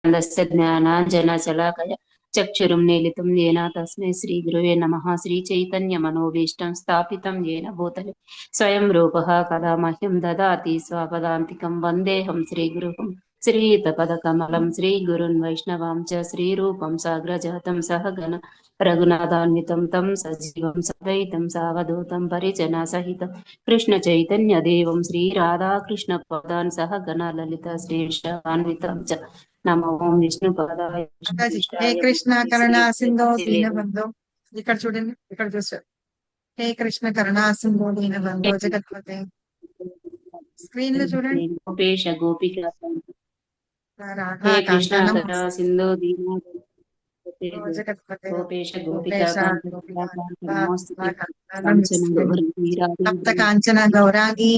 అందస్య జ్ఞానాంజనశలాకయ చక్షురున్मीलितं येन तस्मै श्रीगुरवे नमः। श्रीचैतन्यमनोभीष्टं स्थापितं येन भूतले स्वयं रूपः कदा मह्यं ददाति स्वपदान्तिकं वन्देऽहं श्रीगुरुं श्रीयुतपदकमलं श्रीगुरुन् वैष्णवां च श्रीरूपं साग्रजातं सहगण रघुनाथान्वितं तं सजीवं सद्वैतं सावधूतं परिजनसहितं कृष्णचैतन्यदेवं श्रीराधाकृष्णपदान् सहगण ललिता श्रीविशान्वितं च నమో విష్ణుపాదాయ మాతాజీ హే కృష్ణేష్టాయ కృష్ణ భూతలే కరుణా సింధో శ్రీమతే దీనబంధో. ఇక్కడ చూడండి, ఇక్కడ చూసారు. హే కృష్ణ కరుణా సింధో దీనబంధో జగత్పతే. స్క్రీన్ లో చూడండి. గోపేశ గోపిక రాధా హే కృష్ణ కాంచన కథా సింధు దీన జగత్పతే గోపేశ గోపిక గోపేశ నమోస్తుతే కాంచన తప్త కాంచన గౌరాంగి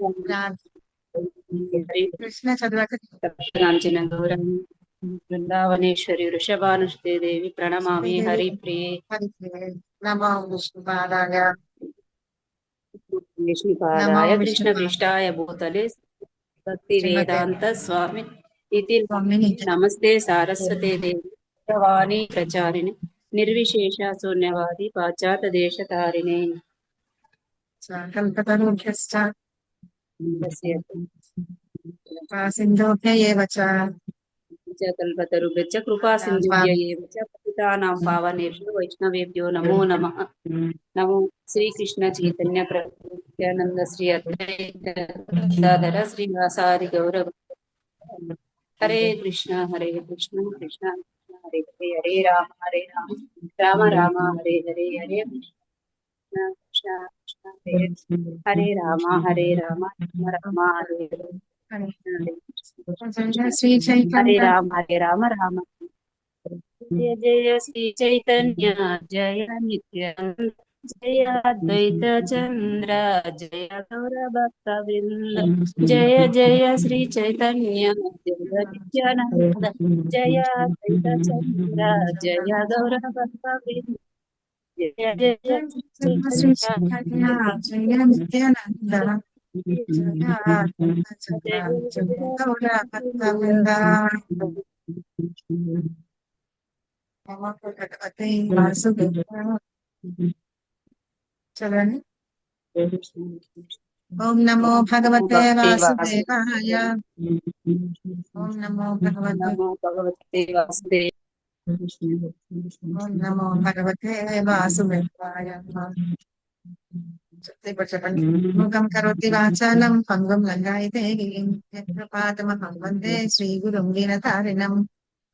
గౌరాంగి కృష్ణ చదవక కాంచన గౌరాంగి బృందావనేశ్వరి వృషభానుష్ఠే దేవి ప్రణమామి హరి ప్రియే నమో విష్ణుపాదాయ విష్ణుపాదాయ కృష్ణ పృష్ఠాయ భూతలే భక్తి వేదాంత స్వామి ఇతి నమస్తే సారస్వతే దేవి వాణి ప్రచారిణి నిర్విశేష శూన్యవాది పాశ్చాత్య దేశ తారిణే కల్పతరుభ్యశ్చ సింధోభ్య ఏవ చ కల్పతరుభ్యశ్చ కృపా సింధుభ్య ఏవ చ పతితానాం పావనేభ్యో వైష్ణవేభ్యో నమో నమః. నమో శ్రీకృష్ణ చైతన్య ప్రభు నిత్యానంద శ్రీ అద్వైత గదాధర శ్రీవాసాది గౌరవ హరే కృష్ణ కృష్ణ కృష్ణ హరే హరే హరే రామ రామ రామ హరే హరే హరే కృష్ణ కృష్ణ కృష్ణ హరే రామ రామ రామ హరే హరే శ్రీ హరే చైతన్య రామ రామ జయ జయ శ్రీ చైతన్య జయ నిత్యానంద జయ అద్వైత చంద్ర జయ గౌర భక్త వృంద జయ జయ శ్రీ చైతన్య జయ నిత్యానంద జయ అద్వైత చంద్ర జయ గౌర భక్త వృంద జయ జయ శ్రీ శ్రీ చైతన్య చైతన్య జయ నిత్యానంద చదవండి. ఓం నమో భగవతే వాసుదేవాయ. ఓం నమో భగవతే నమో భగవతే వాసుదేవ ఓం నమో భగవతే వాసుదేవాయ. ఇప్పుడు చెప్పండి. ముఖం కరోతి వాచాలం పంగం లంగాయితే పాదమహం వందే శ్రీ గురుం దీనతారిణం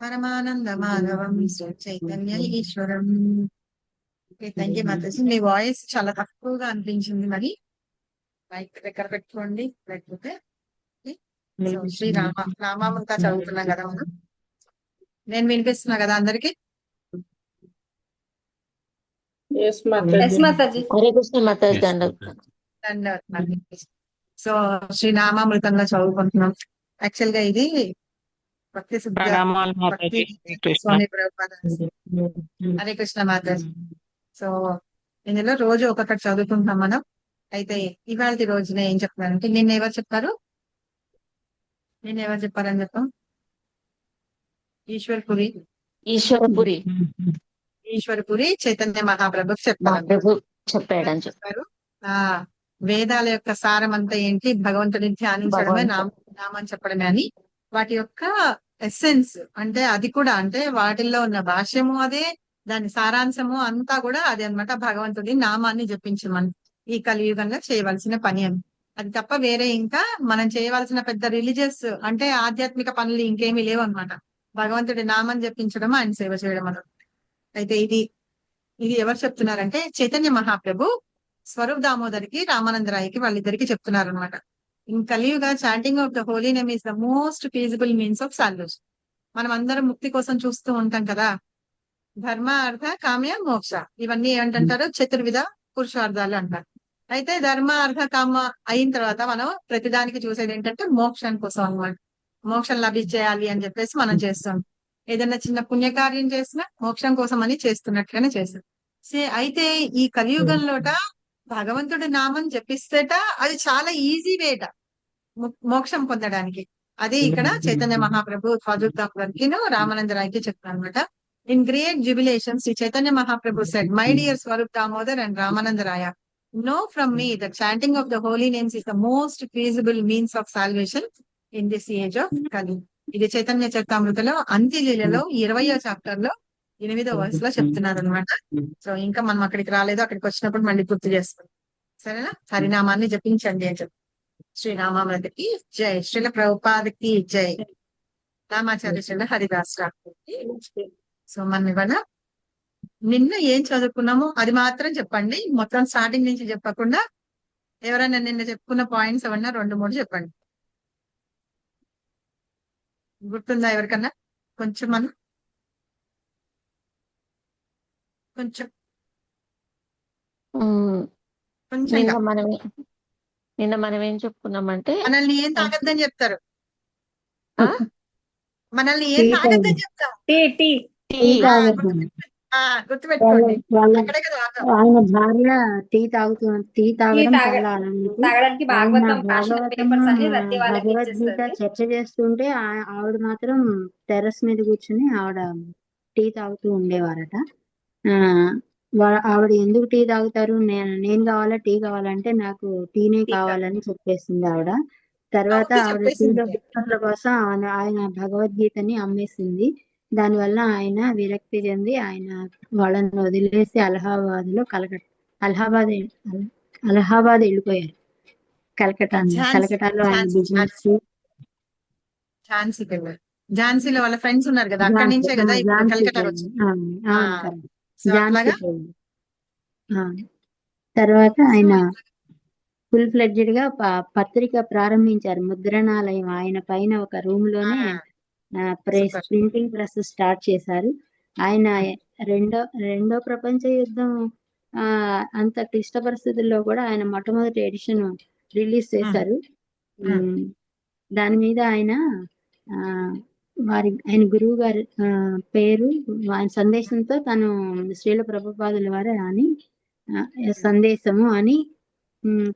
పరమానంద మాధవం శ్రీ చైతన్య ఈశ్వరం. Thank you Mataji. మీ వాయిస్ చాలా తక్కువగా అనిపించింది, మరి మైక్ దగ్గర పెట్టుకోండి. లేకపోతే శ్రీరామ రామామంతా చదువుతున్నాం కదా మనం. నేను వినిపిస్తున్నా కదా అందరికి? హరే కృష్ణ మాతాజీ ధన్యవాదాలు. సో శ్రీనామామృతంగా చదువుకుంటున్నాం. యాక్చువల్ గా ఇది భక్తి భక్తి స్వామి ప్రభుపాద. హరే కృష్ణ మాతాజీ. సో ఇందులో రోజు ఒక్కొక్కటి చదువుకుంటున్నాం మనం. అయితే ఇవాళ రోజున ఏం చెప్తున్నారంటే, నిన్న ఎవరు చెప్పారని చెప్పాం? ఈశ్వర్పురి చైతన్య మహాప్రభు చెప్పాడని చెప్పారు. వేదాల యొక్క సారం అంతా ఏంటి? భగవంతుడిని ధ్యానించడమే, నామని చెప్పడమే అని. వాటి యొక్క ఎస్సెన్స్ అంటే అది కూడా, అంటే వాటిల్లో ఉన్న భాష్యము అదే, దాని సారాంశము అంతా కూడా అదే అన్నమాట. భగవంతుడి నామాన్ని జపించమని ఈ కలియుగంలో చేయవలసిన పని అని. అది తప్ప వేరే ఇంకా మనం చేయవలసిన పెద్ద రిలీజియస్ అంటే ఆధ్యాత్మిక పనులు ఇంకేమీ లేవు అనమాట. భగవంతుడి నామం జపించడం, ఆయన సేవ చేయడం అన్నమాట. అయితే ఇది ఎవరు చెప్తున్నారంటే చైతన్య మహాప్రభు స్వరూప్ దామోదరికి, రామానందరాయకి, వాళ్ళిద్దరికి చెప్తున్నారు అనమాట. ఇన్ కలియుగ chanting of the holy name is the most feasible means of salvation. మనం అందరం ముక్తి కోసం చూస్తూ ఉంటాం కదా. ధర్మ, అర్థ, కామ్య, మోక్ష, ఇవన్నీ ఏమంటారు? చతుర్విధ పురుషార్థాలు అంటారు. అయితే ధర్మ, అర్థ, కామ అయిన తర్వాత మనం ప్రతిదానికి చూసేది ఏంటంటే మోక్షం కోసం అన్నమాట. మోక్షం లభించేయాలి అని చెప్పేసి మనం చేస్తాం. ఏదైనా చిన్న పుణ్యకార్యం చేసినా మోక్షం కోసం అని చేస్తున్నట్లుగానే చేస్తాం. అయితే ఈ కలియుగంలోట భగవంతుడి నామం జపిస్తేట అది చాలా ఈజీ వేట మోక్షం పొందడానికి. అది ఇక్కడ చైతన్య మహాప్రభు ఫాజుద్దాం గారికి రామానంద రాయ్కి చెప్తాను అనమాట. In great jubilation, Shri Chaitanya Mahaprabhu said, "My dear Swarup Damodar and Ramananda Raya, know from me that chanting of the holy names is the most feasible means of salvation in this age of Kali." ఇది Chaitanya చరితామృతలో అంత్యలీలలో 20వ chapter లో 8వ verse లో చెప్తున్నారు అనమాట. So ఇంకా మనం అక్కడికి రాలేదు, అక్కడికి వచ్చినప్పుడు మళ్ళీ గుర్తు చేసుకుంటాం. సరేనా? హరినామాన్ని జపించండి అని చెప్పి. శ్రీరామామృతకి జై, శ్రీల ప్రభుపాదకి జై, రామాచార్య శ్రీల హరిదాస్ రావుకి. సో మనం ఇవాళ నిన్న ఏం చదువుకున్నామో అది మాత్రం చెప్పండి, మొత్తం స్టార్టింగ్ నుంచి చెప్పకుండా. ఎవరైనా నిన్న చెప్పుకున్న పాయింట్స్ ఏమన్నా 2-3 చెప్పండి. గుర్తుందా ఎవరికన్నా? కొంచెం కొంచెం ఉమ్, కొంచెంగా. నిన్న మనం ఏం చెప్పుకున్నామంటే మనల్ని ఏం తాగద్దని చెప్తారు, ఆ, మనల్ని ఏం తాగద్దని చెప్తాం. టీ టీ టీ గుర్తుపెట్టుకోండి, వాళ్ళ అక్కడే కదా ఆగాం. ఆయన భార్య టీ తాగడం తాగ- చాలా అలవాటు. తాగడానికి ఆయన భాగవతం భాషణ భాగవతం పేపర్స్ అన్ని రద్దీ వాళ్ళకి భగవద్గీత ఇచ్చేస్తుంది. చర్చ చేస్తుంటే ఆవిడ మాత్రం టెర్రస్ మీద కూర్చుని ఆవిడ టీ తాగుతూ ఉండేవారట. ఆ ఆవిడ ఎందుకు టీ తాగుతారు, నేను కావాలా టీ కావాలంటే నాకు టీనే కావాలని చెప్పేసింది ఆవిడ. తర్వాత అవును, ఆవిడ చెప్పేసింది. టీలో బిస్కెట్ల కోసం ఆయన భగవద్గీతని అమ్మేసింది. దానివల్ల ఆయన విరక్తి చెంది ఆయన వాళ్ళని వదిలేసి అలహాబాద్ వెళ్ళిపోయారు. కలకటాలో ఆయన బిజినెస్ ఝాన్సీకి వెళ్ళారు. ఝాన్సీలో వాళ్ళ ఫ్రెండ్స్ ఉన్నారు కదా, అక్కడి నుంచే కదా ఇప్పుడు కలకట్టాకి వచ్చింది. సో అట్లాగా తర్వాత ఆయన ఫుల్ ఫ్లెడ్జెడ్ గా పత్రిక ప్రారంభించారు, ముద్రణాలయం. ఆయన పైన ఒక రూమ్ లోనే Super. ప్రింటింగ్ ప్రెస్ స్టార్ట్ చేశారు. ఆయన రెండో ప్రపంచ యుద్ధం అంత క్లిష్ట పరిస్థితుల్లో కూడా ఆయన మొట్టమొదటి ఎడిషన్ రిలీజ్ చేశారు. దాని మీద ఆయన ఆయన గురువు గారి పేరు, ఆయన సందేశంతో తను శ్రీల ప్రభుపాదుల వారు అని సందేశము అని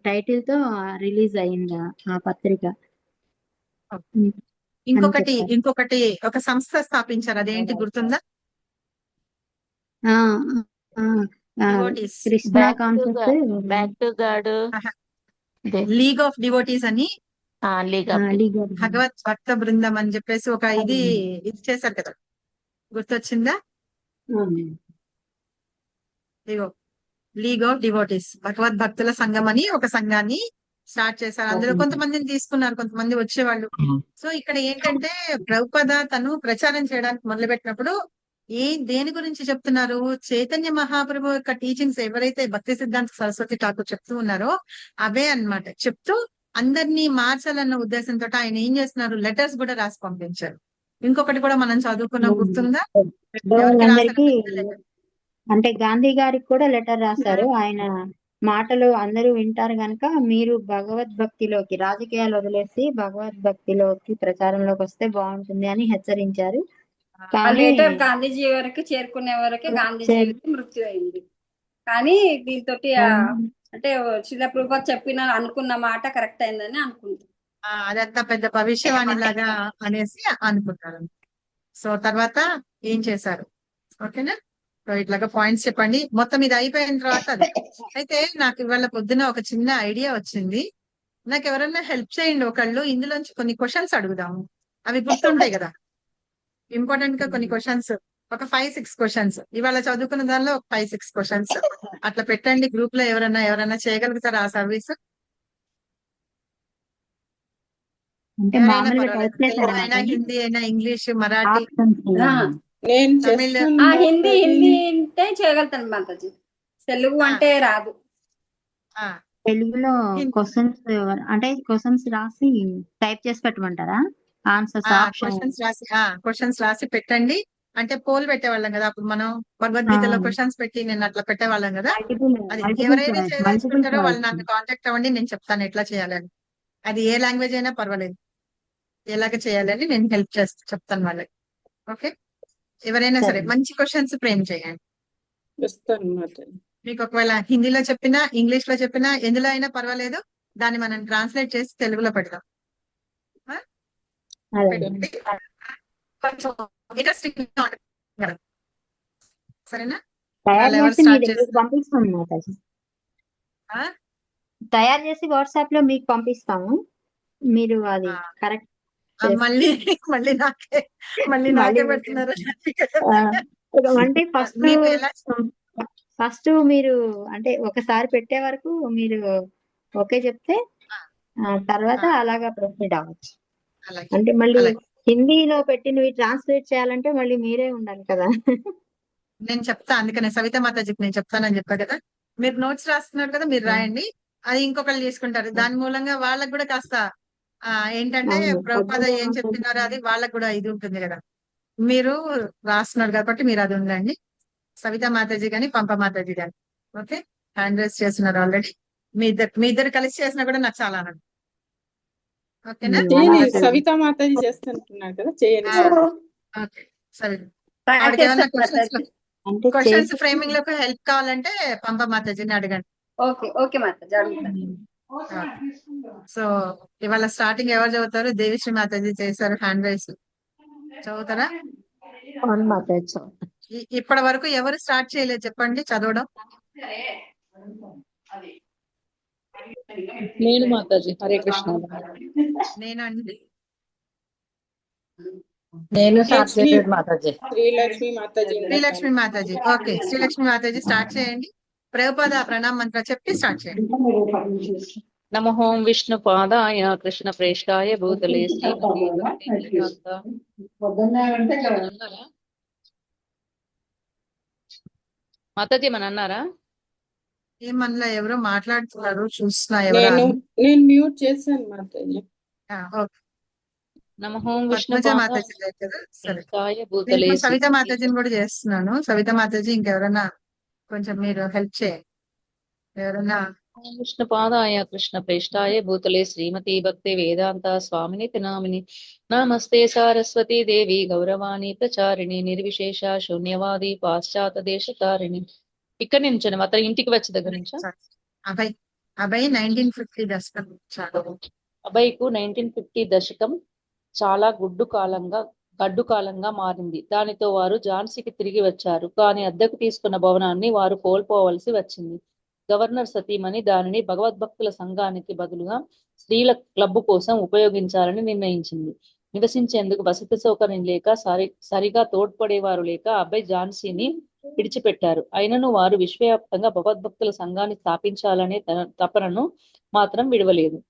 టైటిల్ తో రిలీజ్ అయింది ఆ పత్రిక. ఇంకొకటి ఒక సంస్థ స్థాపించారు, అదేంటి గుర్తుందా? Krishna concept back to God, league of devotees అని, లీగ్ భగవత్ భక్త బృందం అని చెప్పేసి ఒక ఇది చేశారు కదా, గుర్తొచ్చిందా? ఇగో లీగ్ ఆఫ్ డివోటీస్, భగవద్ భక్తుల సంఘం అని ఒక సంఘాన్ని స్టార్ట్ చేశారు. అందులో కొంతమందిని తీసుకున్నారు, కొంతమంది వచ్చేవాళ్ళు. సో ఇక్కడ ఏంటంటే ప్రభుపద తను ప్రచారం చేయడానికి మొదలు పెట్టినప్పుడు దేని గురించి చెప్తున్నారు? చైతన్య మహాప్రభు యొక్క టీచింగ్స్ ఎవరైతే భక్తి సిద్ధాంత సరస్వతి ఠాకూర్ చెప్తూ ఉన్నారో అవే అన్నమాట. చెప్తూ అందరినీ మార్చాలన్న ఉద్దేశంతో ఆయన ఏం చేస్తున్నారు, లెటర్స్ కూడా రాసి పంపించారు. ఇంకొకటి కూడా మనం చదువుకున్నాం, గుర్తుందా? ఎవరికి అందరికి రాశారు? అంటే గాంధీ గారికి కూడా లెటర్ రాశారు. ఆయన మాటలు అందరూ వింటారు గనక మీరు భగవద్భక్తిలోకి, రాజకీయాలు వదిలేసి భగవద్భక్తిలోకి ప్రచారంలోకి వస్తే బాగుంటుంది అని హెచ్చరించారు. కానీ లేటర్ గాంధీజీ వరకు చేరుకునే వరకే గాంధీజీ మృత్యు అయింది. కానీ దీంతో అంటే శిల ప్రభుపాద చెప్పిన అనుకున్న మాట కరెక్ట్ అయిందని అనుకుంటాం. అదంతా పెద్ద భవిష్యవాణి లాగా అనేసి అనుకుంటారు. సో తర్వాత ఏం చేశారు? ఓకేనా? సో ఇట్లాగా పాయింట్స్ చెప్పండి. మొత్తం ఇది అయిపోయిన తర్వాత అయితే నాకు ఇవాళ పొద్దున ఒక చిన్న ఐడియా వచ్చింది. నాకు ఎవరన్నా హెల్ప్ చేయండి ఒకళ్ళు. ఇందులోంచి కొన్ని క్వశ్చన్స్ అడుగుదాము, అవి గుర్తుంటాయి కదా, ఇంపార్టెంట్ గా కొన్ని క్వశ్చన్స్, ఒక 5-6 క్వశ్చన్స్ ఇవాళ చదువుకున్న దానిలో ఒక 5-6 క్వశ్చన్స్ అట్లా పెట్టండి గ్రూప్ లో. ఎవరన్నా చేయగలుగుతారా ఆ సర్వీస్? అంటే మామూలుగా టైప్ చేశారు. అయినా హిందీ అయినా ఇంగ్లీష్, మరాఠీ, తమిళ్. హిందీ అంటే చేయగలుగుతాను మాతాజీ, తెలుగు అంటే రాదు. తెలుగులో క్వశ్చన్స్ రాసి టైప్ చేసి పెట్టమంటారా? ఆన్సర్స్ క్వశ్చన్స్ రాసి పెట్టండి. అంటే పోల్ పెట్టేవాళ్ళం కదా అప్పుడు మనం భగవద్గీతలో క్వశ్చన్స్ పెట్టి నేను అట్లా పెట్టేవాళ్ళం కదా. అది ఎవరైనా చేయదలుచుకుంటారో వాళ్ళు నాకు కాంటాక్ట్ అవ్వండి, నేను చెప్తాను ఎట్లా చేయాలని. అది ఏ లాంగ్వేజ్ అయినా పర్వాలేదు, ఎలాగ చేయాలని నేను హెల్ప్ చెప్తాను వాళ్ళకి. ఓకే, ఎవరైనా సరే మంచి క్వశ్చన్స్ ఫ్రేమ్ చేయండి. మీకు ఒకవేళ హిందీలో చెప్పినా, ఇంగ్లీష్ లో చెప్పినా, ఎందులో అయినా పర్వాలేదు, దాన్ని మనం ట్రాన్స్లేట్ చేసి తెలుగులో పెడదాం. అదే పెట్టి కొంచెం ఇంట్రెస్టింగ్ ఉంటుంది కదా. సరేనా? తయారు వాళ్ళు ఎవరు చేసి మీ స్టార్ట్ దగ్గరికి చేస్తారు? పంపిస్తాము మాతాజీ. ఆ? తయారు చేసి వాట్సాప్ లో మీకు పంపిస్తాము. మీరు అది ఆ. కరెక్ట్ మళ్ళీ మళ్ళీ నాకే మళ్ళీ మీకు పెడుతున్నారు. అంటే మీకు ఎలా ఫస్ట్ మీరు అంటే ఒకసారి పెట్టే వరకు మీరు ఓకే చెప్తే తర్వాత ఆ, అలాగా ప్రొసీడ్ అవ్వచ్చు. అలాగే అంటే మళ్ళీ అలాగే హిందీలో పెట్టినవి ట్రాన్స్లేట్ చేయాలంటే మళ్ళీ మీరే ఉండాలి కదా. నేను చెప్తా. అందుకనే సవితా మాతాజీకి నేను చెప్తానని చెప్పా కదా. మీరు నోట్స్ రాస్తున్నారు కదా, మీరు రాయండి. అది ఇంకొకళ్ళు తీసుకుంటారు. దాని మూలంగా వాళ్ళకు కూడా కాస్త ఏంటంటే అవును ప్రభుపాద ఏం చెప్తున్నారో అది వాళ్ళకు కూడా ఇది ఉంటుంది కదా. మీరు రాస్తున్నారు కాబట్టి మీరు అది ఉండండి. సవితా మాతాజీ కానీ పంప మాతాజీ కానీ. ఓకే, హ్యాండ్ రైస్ చేస్తున్నారు ఆల్రెడీ. మీ ఇద్దరు కలిసి చేసినా కూడా నాకు చాలా ఆనందం. ఓకేనా? చేయండి, సవితా మాతాజీ చేస్తున్నారు కదా, చేయండి. ఓకే, సరే. ఆవిడకి ఏమన్నా క్వశ్చన్స్ ఫ్రేమింగ్ లో హెల్ప్ కావాలంటే పంప మాతాజీని అడగండి. ఓకే ఓకే మాతాజీ అడుగుతాను. సో ఇవాళ స్టార్టింగ్ ఎవరు చదువుతారు? దేవిశ్రీ మాతాజీ చేశారు హ్యాండ్ రైస్. చదువుతారా? అవును మాతాజీ. ఇప్పటి వరకు ఎవరు స్టార్ట్ చేయలేదు చెప్పండి చదవడం. నేను మాతాజీ. హరే కృష్ణ. నేనండి. నేను మాతాజీ. శ్రీలక్ష్మి మాతాజీ. శ్రీలక్ష్మి మాతాజీ. ఓకే, శ్రీలక్ష్మి మాతాజీ స్టార్ట్ చేయండి. ప్రభుపాద ప్రణామ మంత్ర చెప్పి స్టార్ట్ చేయండి. నమో విష్ణు పాదాయ కృష్ణ ప్రేష్టాయ భూతలే శ్రీమతి అన్నారా మాతాజీ? మన అన్నారా? ఏమన్నా ఎవరో మాట్లాడుతున్నారు చూస్తున్నా. ఎవరా? నేను మ్యూట్ చేశాను మాతాజీ. ఓకే. నమో విష్ణు పద్మజ మాతాజీ లేదు కదా. సరే, పాదాయ నేను భూతలే ఇప్పుడు సవితా మాతాజీని కూడా చేస్తున్నాను. సవితా మాతాజీ ఇంకెవరన్నా కొంచెం మీరు హెల్ప్ చేయండి. ఎవరన్నా విష్ణు పాదాయ కృష్ణ ప్రేష్టాయ భూతలే శ్రీమతి భక్తి వేదాంత స్వామిని నామిని నమస్తే సారస్వతీ దేవి గౌరవాణి ప్రచారిణి నిర్విశేష శూన్యవాది పాశ్చాత్య దేశకారిణి. ఇక్కడ నుంచి అతను ఇంటికి వచ్చే దగ్గర నుంచా? అభయ్ 1950 దశకం. అభయ్కు 1950 దశకం చాలా గడ్డు కాలంగా మారింది. దానితో వారు ఝాన్సీకి తిరిగి వచ్చారు. కానీ అద్దెకు తీసుకున్న భవనాన్ని వారు కోల్పోవలసి వచ్చింది. గవర్నర్ సతీమణి దానిని భగవద్భక్తుల సంఘానికి బదులుగా స్త్రీల క్లబ్ కోసం ఉపయోగించాలని నిర్ణయించింది. నివసించేందుకు వసతి సౌకర్యం లేక సరిగా తోడ్పడేవారు లేక అభయ్ ఝాన్సీని విడిచిపెట్టారు. అయినను వారు విశ్వవ్యాప్తంగా భగవద్భక్తుల సంఘాన్ని స్థాపించాలనే తపనను మాత్రం విడవలేదు.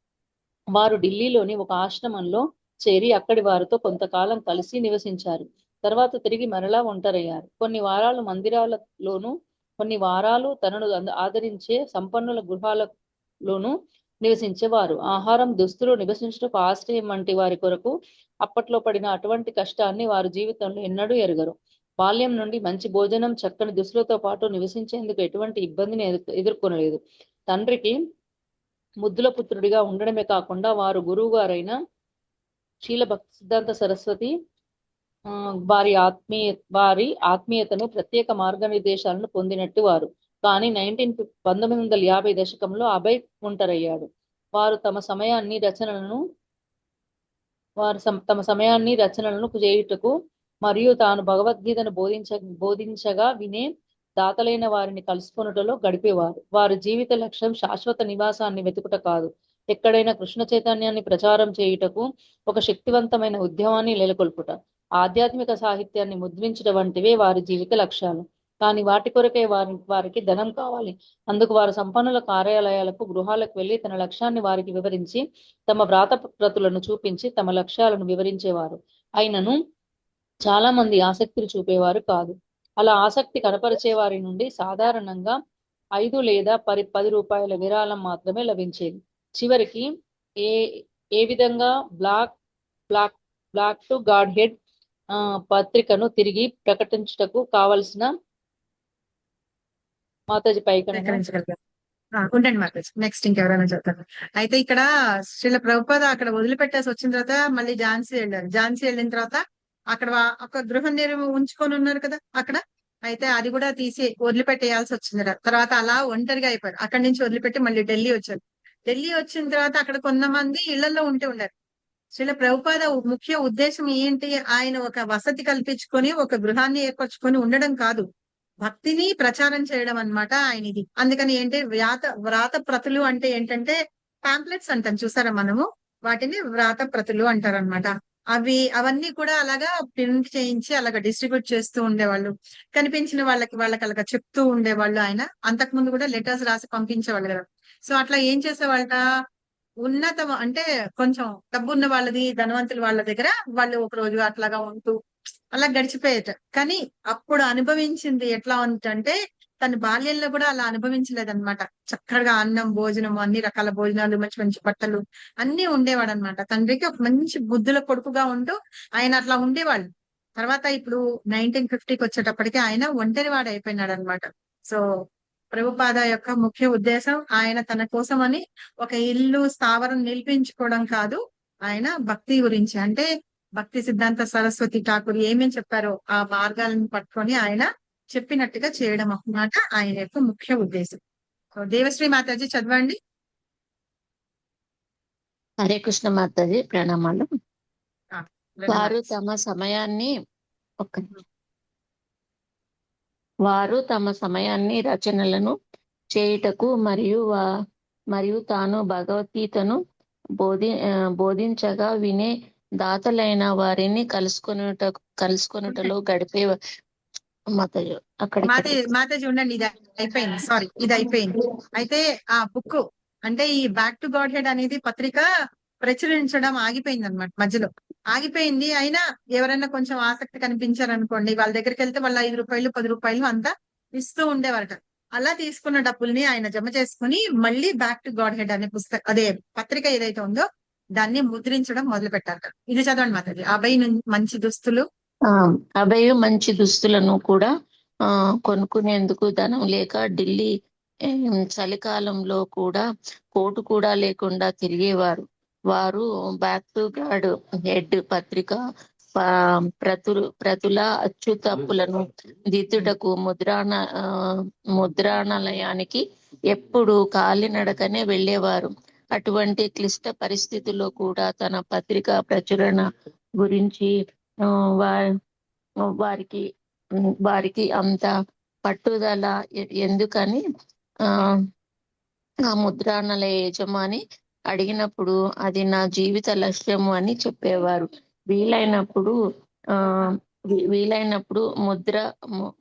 వారు ఢిల్లీలోని ఒక ఆశ్రమంలో చేరి అక్కడి వారితో కొంతకాలం కలిసి నివసించారు. తర్వాత తిరిగి మరలా ఒంటరయ్యారు. కొన్ని వారాలు మందిరాలలోను, కొన్ని వారాలు తనను ఆదరించే సంపన్నుల గృహాలలోనూ నివసించేవారు. ఆహారం, దుస్తులు, నివసించటకు ఆశ్రయం వంటి వారి కొరకు అప్పట్లో పడిన అటువంటి కష్టాన్ని వారు జీవితంలో ఎన్నడూ ఎరుగరు. బాల్యం నుండి మంచి భోజనం, చక్కని దుస్తులతో పాటు నివసించేందుకు ఎటువంటి ఇబ్బందిని ఎదుర్కొనలేదు. తండ్రికి ముద్దుల పుత్రుడిగా ఉండడమే కాకుండా వారు గురువు గారైన శీల భక్తి సిద్ధాంత సరస్వతి వారి ఆత్మీయతను ప్రత్యేక మార్గనిర్దేశాలను పొందినట్టు వారు. కానీ 1950 దశకంలో అభయ్ ఒంటరయ్యాడు. వారు తమ సమయాన్ని రచనలను చేయుటకు మరియు తాను భగవద్గీతను బోధించగా వినే దాతలైన వారిని కలుసుకొనుటలో గడిపేవారు. వారి జీవిత లక్ష్యం శాశ్వత నివాసాన్ని వెతుకుట కాదు, ఎక్కడైనా కృష్ణ చైతన్యాన్ని ప్రచారం చేయుటకు ఒక శక్తివంతమైన ఉద్యమాన్ని నెలకొల్పుట, ఆధ్యాత్మిక సాహిత్యాన్ని ముద్రించడం వంటివే వారి జీవిత లక్ష్యాలు. కానీ వాటి కొరకే వారికి ధనం కావాలి. అందుకు వారు సంపన్నుల కార్యాలయాలకు, గృహాలకు వెళ్లి తన లక్ష్యాన్ని వారికి వివరించి తమ వ్రాతప్రతులను చూపించి తమ లక్ష్యాలను వివరించేవారు. అయినను చాలా మంది ఆసక్తిని చూపేవారు కాదు. అలా ఆసక్తి కనపరిచే వారి నుండి సాధారణంగా 5 లేదా 10 రూపాయల విరాళం మాత్రమే లభించేది. చివరికి ఏ విధంగా బ్లాక్ టు గాడ్ హెడ్ పత్రికను తిరిగి ప్రకటించుటకు కావలసిన మాతాజీ ఉండండి మాతాజీ. నెక్స్ట్ ఇంకెవరైనా చెప్తారు. అయితే ఇక్కడ శ్రీల ప్రభుపాద అక్కడ వదిలిపెట్టేసి వచ్చిన తర్వాత మళ్ళీ ఝాన్సీ వెళ్ళారు. ఝాన్సీ వెళ్ళిన తర్వాత అక్కడ ఒక గృహ ఉంచుకొని ఉన్నారు కదా అక్కడ. అయితే అది కూడా తీసి వదిలిపెట్టేయాల్సి వచ్చింది. తర్వాత అలా ఒంటరిగా అయిపోయారు. అక్కడి నుంచి వదిలిపెట్టి మళ్ళీ ఢిల్లీ వచ్చారు. ఢిల్లీ వచ్చిన తర్వాత అక్కడ కొంతమంది ఇళ్లలో ఉంటూ ఉన్నారు. శ్రీల ప్రభుపాద ముఖ్య ఉద్దేశం ఏంటి? ఆయన ఒక వసతి కల్పించుకొని ఒక గృహాన్ని ఏర్పరచుకొని ఉండడం కాదు, భక్తిని ప్రచారం చేయడం అన్నమాట ఆయన ఇది. అందుకని ఏంటి వ్రాత ప్రతులు అంటే ఏంటంటే పాంప్లెట్స్ అంటాం చూసారా మనము, వాటిని వ్రాత ప్రతులు అంటారు అనమాట. అవన్నీ కూడా అలాగా ప్రింట్ చేయించి అలాగా డిస్ట్రిబ్యూట్ చేస్తూ ఉండేవాళ్ళు. కనిపించిన వాళ్ళకి అలాగా చెప్తూ ఉండేవాళ్ళు. ఆయన అంతకు ముందు కూడా లెటర్స్ రాసి పంపించేవాళ్ళు కదా. సో అట్లా ఏం చేసేవాళ్ళ, అంటే కొంచెం డబ్బున్న వాళ్ళది, ధనవంతుల వాళ్ళ దగ్గర వాళ్ళు ఒక రోజు అట్లాగా ఉంటూ అలా గడిచిపోయేట. కానీ అప్పుడు అనుభవించింది ఎట్లా ఉందంటే తన బాల్యంలో కూడా అలా అనుభవించలేదన్నమాట. చక్కగా అన్నం, భోజనం, అన్ని రకాల భోజనాలు, మంచి మంచి బట్టలు అన్ని ఉండేవాడు అనమాట. తండ్రికి ఒక మంచి బుద్ధుల కొడుకుగా ఉంటూ ఆయన అట్లా ఉండేవాళ్ళు. తర్వాత ఇప్పుడు 1950కి వచ్చేటప్పటికి ఆయన ఒంటరివాడు అయిపోయినాడు అనమాట. సో ప్రభుపాద యొక్క ముఖ్య ఉద్దేశం ఆయన తన కోసమని ఒక ఇల్లు, స్థావరం నిలిపించుకోవడం కాదు, ఆయన భక్తి గురించి, అంటే భక్తి సిద్ధాంత సరస్వతి ఠాకూర్ ఏమేం చెప్పారో ఆ మార్గాలను పట్టుకొని ఆయన చెప్పినట్టుగా చేయడం అన్నమాట ఆయన యొక్క ముఖ్య ఉద్దేశం. సో దేవశ్రీ మాతాజీ చదవండి. హరే కృష్ణ మాతాజీ, ప్రణామాలు. Very వారు nice. తమ సమయాన్ని రచనలను చేయుటకు మరియు తాను భగవద్గీతను బోధించగా వినే దాతలైన వారిని కలుసుకొనుటలో గడిపే మాతాజీ మాతాజీ ఉండండి, ఇది అయిపోయింది. సారీ, ఇది అయిపోయింది. అయితే ఆ బుక్ అంటే ఈ బ్యాక్ టు గాడ్ హెడ్ అనేది పత్రిక ప్రచురించడం ఆగిపోయింది అనమాట, మధ్యలో ఆగిపోయింది. అయినా ఎవరైనా కొంచెం ఆసక్తి కనిపించారనుకోండి, వాళ్ళ దగ్గరికి వెళ్తే వాళ్ళ 5 రూపాయలు 10 రూపాయలు అంతా ఇస్తూ ఉండేవారట. అలా తీసుకున్న డబ్బుల్ని ఆయన జమ చేసుకుని మళ్ళీ బ్యాక్ టు గాడ్ హెడ్ అనే అదే పత్రిక ఏదైతే ఉందో దాన్ని ముద్రించడం మొదలు పెట్టారట. ఇది చదవండి మాతాజీ. మంచి దుస్తులు, అభయ మంచి దుస్తులను కూడా కొనుక్కునేందుకు ధనం లేక ఢిల్లీ చలికాలంలో కూడా కోటు కూడా లేకుండా తిరిగేవారు. వారు బ్యాక్ టు గాడ్ హెడ్ పత్రిక ప్రతుల అచ్చుతప్పులను దిద్దుటకు ముద్రణాలయానికి ఎప్పుడు కాలినడకనే వెళ్ళేవారు. అటువంటి క్లిష్ట పరిస్థితుల్లో కూడా తన పత్రిక ప్రచురణ గురించి వారికి అంత పట్టుదల ఎందుకని ఆ ముద్రణాలయ యజమాని అడిగినప్పుడు అది నా జీవిత లక్ష్యము అని చెప్పేవారు. వీలైనప్పుడు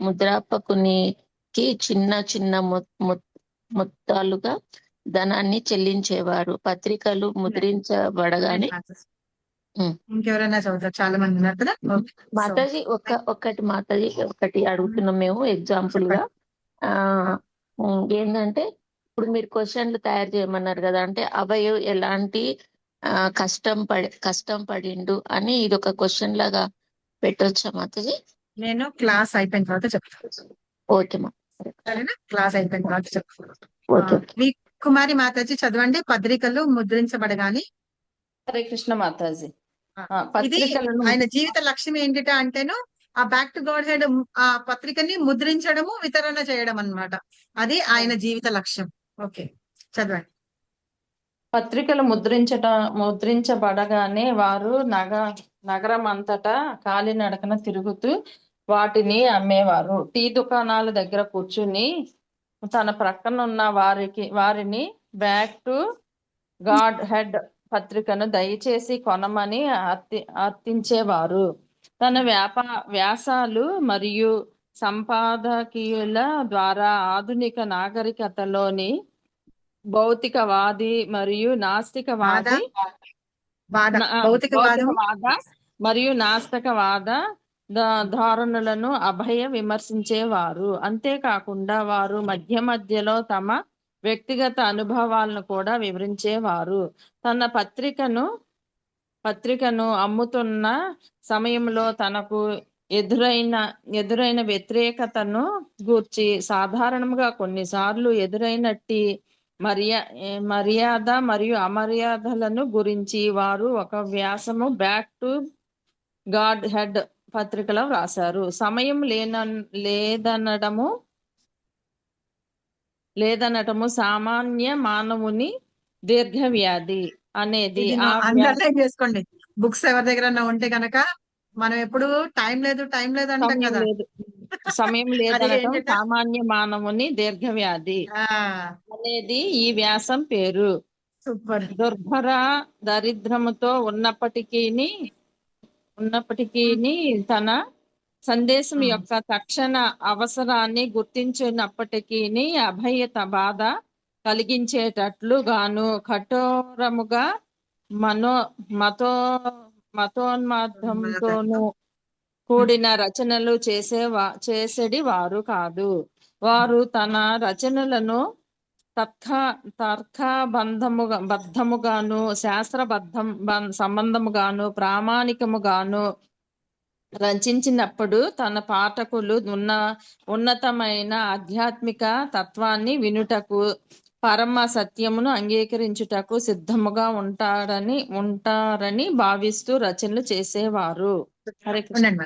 ముద్రాపకునికి చిన్న చిన్న మొత్తాలుగా ధనాన్ని చెల్లించేవారు. పత్రికలు ముద్రించబడగానే ఇంకెవరైనా చదువుతారు, చాలా మంది ఉన్నారు కదా. మాతాజీ ఒకటి అడుగుతున్నాం మేము ఎగ్జాంపుల్ గా. ఏంటంటే ఇప్పుడు మీరు క్వశ్చన్లు తయారు చేయమన్నారు కదా, అంటే అభయ్ ఎలాంటి కష్టం పడిండు అని ఇది ఒక క్వశ్చన్ లాగా పెట్టొచ్చా మాతాజీ? నేను క్లాస్ అయిపోయిన తర్వాత చెప్తాను. ఓకే మా, సరేనా? క్లాస్ అయిపోయిన తర్వాత చెప్తాను. ఓకే. మీ కుమారి మాతాజీ చదవండి. పత్రికలు ముద్రించబడగాని. హరే కృష్ణ మాతాజీ. ఇది ఆయన జీవిత లక్ష్యం ఏంటిట అంటేను ఆ బ్యాక్ టు గాడ్ హెడ్ ఆ పత్రికని ముద్రించడము, వితరణ చేయడం అన్నమాట. అది ఆయన జీవిత లక్ష్యం. ఓకే, చదవండి. పత్రికలు ముద్రించబడగానే వారు నగరం అంతటా కాలినడకన తిరుగుతూ వాటిని అమ్మేవారు. టీ దుకాణాల దగ్గర కూర్చుని తన ప్రక్కన ఉన్న వారిని బ్యాక్ టు గాడ్ హెడ్ పత్రికను దయచేసి కొనమని అర్థించేవారు. తన వ్యాసాలు మరియు సంపాదకీయుల ద్వారా ఆధునిక నాగరికతలోని భౌతికవాది మరియు నాస్తికవాద మరియు నాస్తికవాద ధోరణులను అభయ విమర్శించేవారు. అంతేకాకుండా వారు మధ్యలో తమ వ్యక్తిగత అనుభవాలను కూడా వివరించేవారు. తన పత్రికను అమ్ముతున్న సమయంలో తనకు ఎదురైన వ్యతిరేకతను గూర్చి, సాధారణంగా కొన్నిసార్లు ఎదురైనట్టి మర్యాద మరియు అమర్యాదలను గురించి వారు ఒక వ్యాసము బ్యాక్ టు గాడ్ హెడ్ పత్రికలో వ్రాసారు. సమయం లేదనటము సామాన్య మానవుని దీర్ఘవ్యాధి అనేది అండర్లైన్ చేసుకోండి. బుక్స్ ఎవరి దగ్గర ఉంటే కనుక మనం ఎప్పుడు టైం లేదు టైం లేదు అంటాం సమయం కదా. లేదు, సమయం అది లేదనటం ఏంటంటే సామాన్య మానవుని దీర్ఘవ్యాధి అనేది ఈ వ్యాసం పేరు. సూపర్. దుర్భర దరిద్రముతో ఉన్నప్పటికీ తన సందేశం యొక్క తక్షణ అవసరాన్ని గుర్తించినప్పటికీ అభయత బాధ కలిగించేటట్లు గాను కఠోరముగా మతోన్మాదంతోనూ కూడిన రచనలు చేసేడి వారు కాదు. వారు తన రచనలను బద్ధముగాను సంబంధముగాను ప్రామాణికముగాను రచించినప్పుడు తన పాఠకులు ఉన్నతమైన ఆధ్యాత్మిక తత్వాన్ని వినుటకు పరమ సత్యమును అంగీకరించుటకు సిద్ధముగా ఉంటారని భావిస్తూ రచనలు చేసేవారు. హరే కృష్ణ.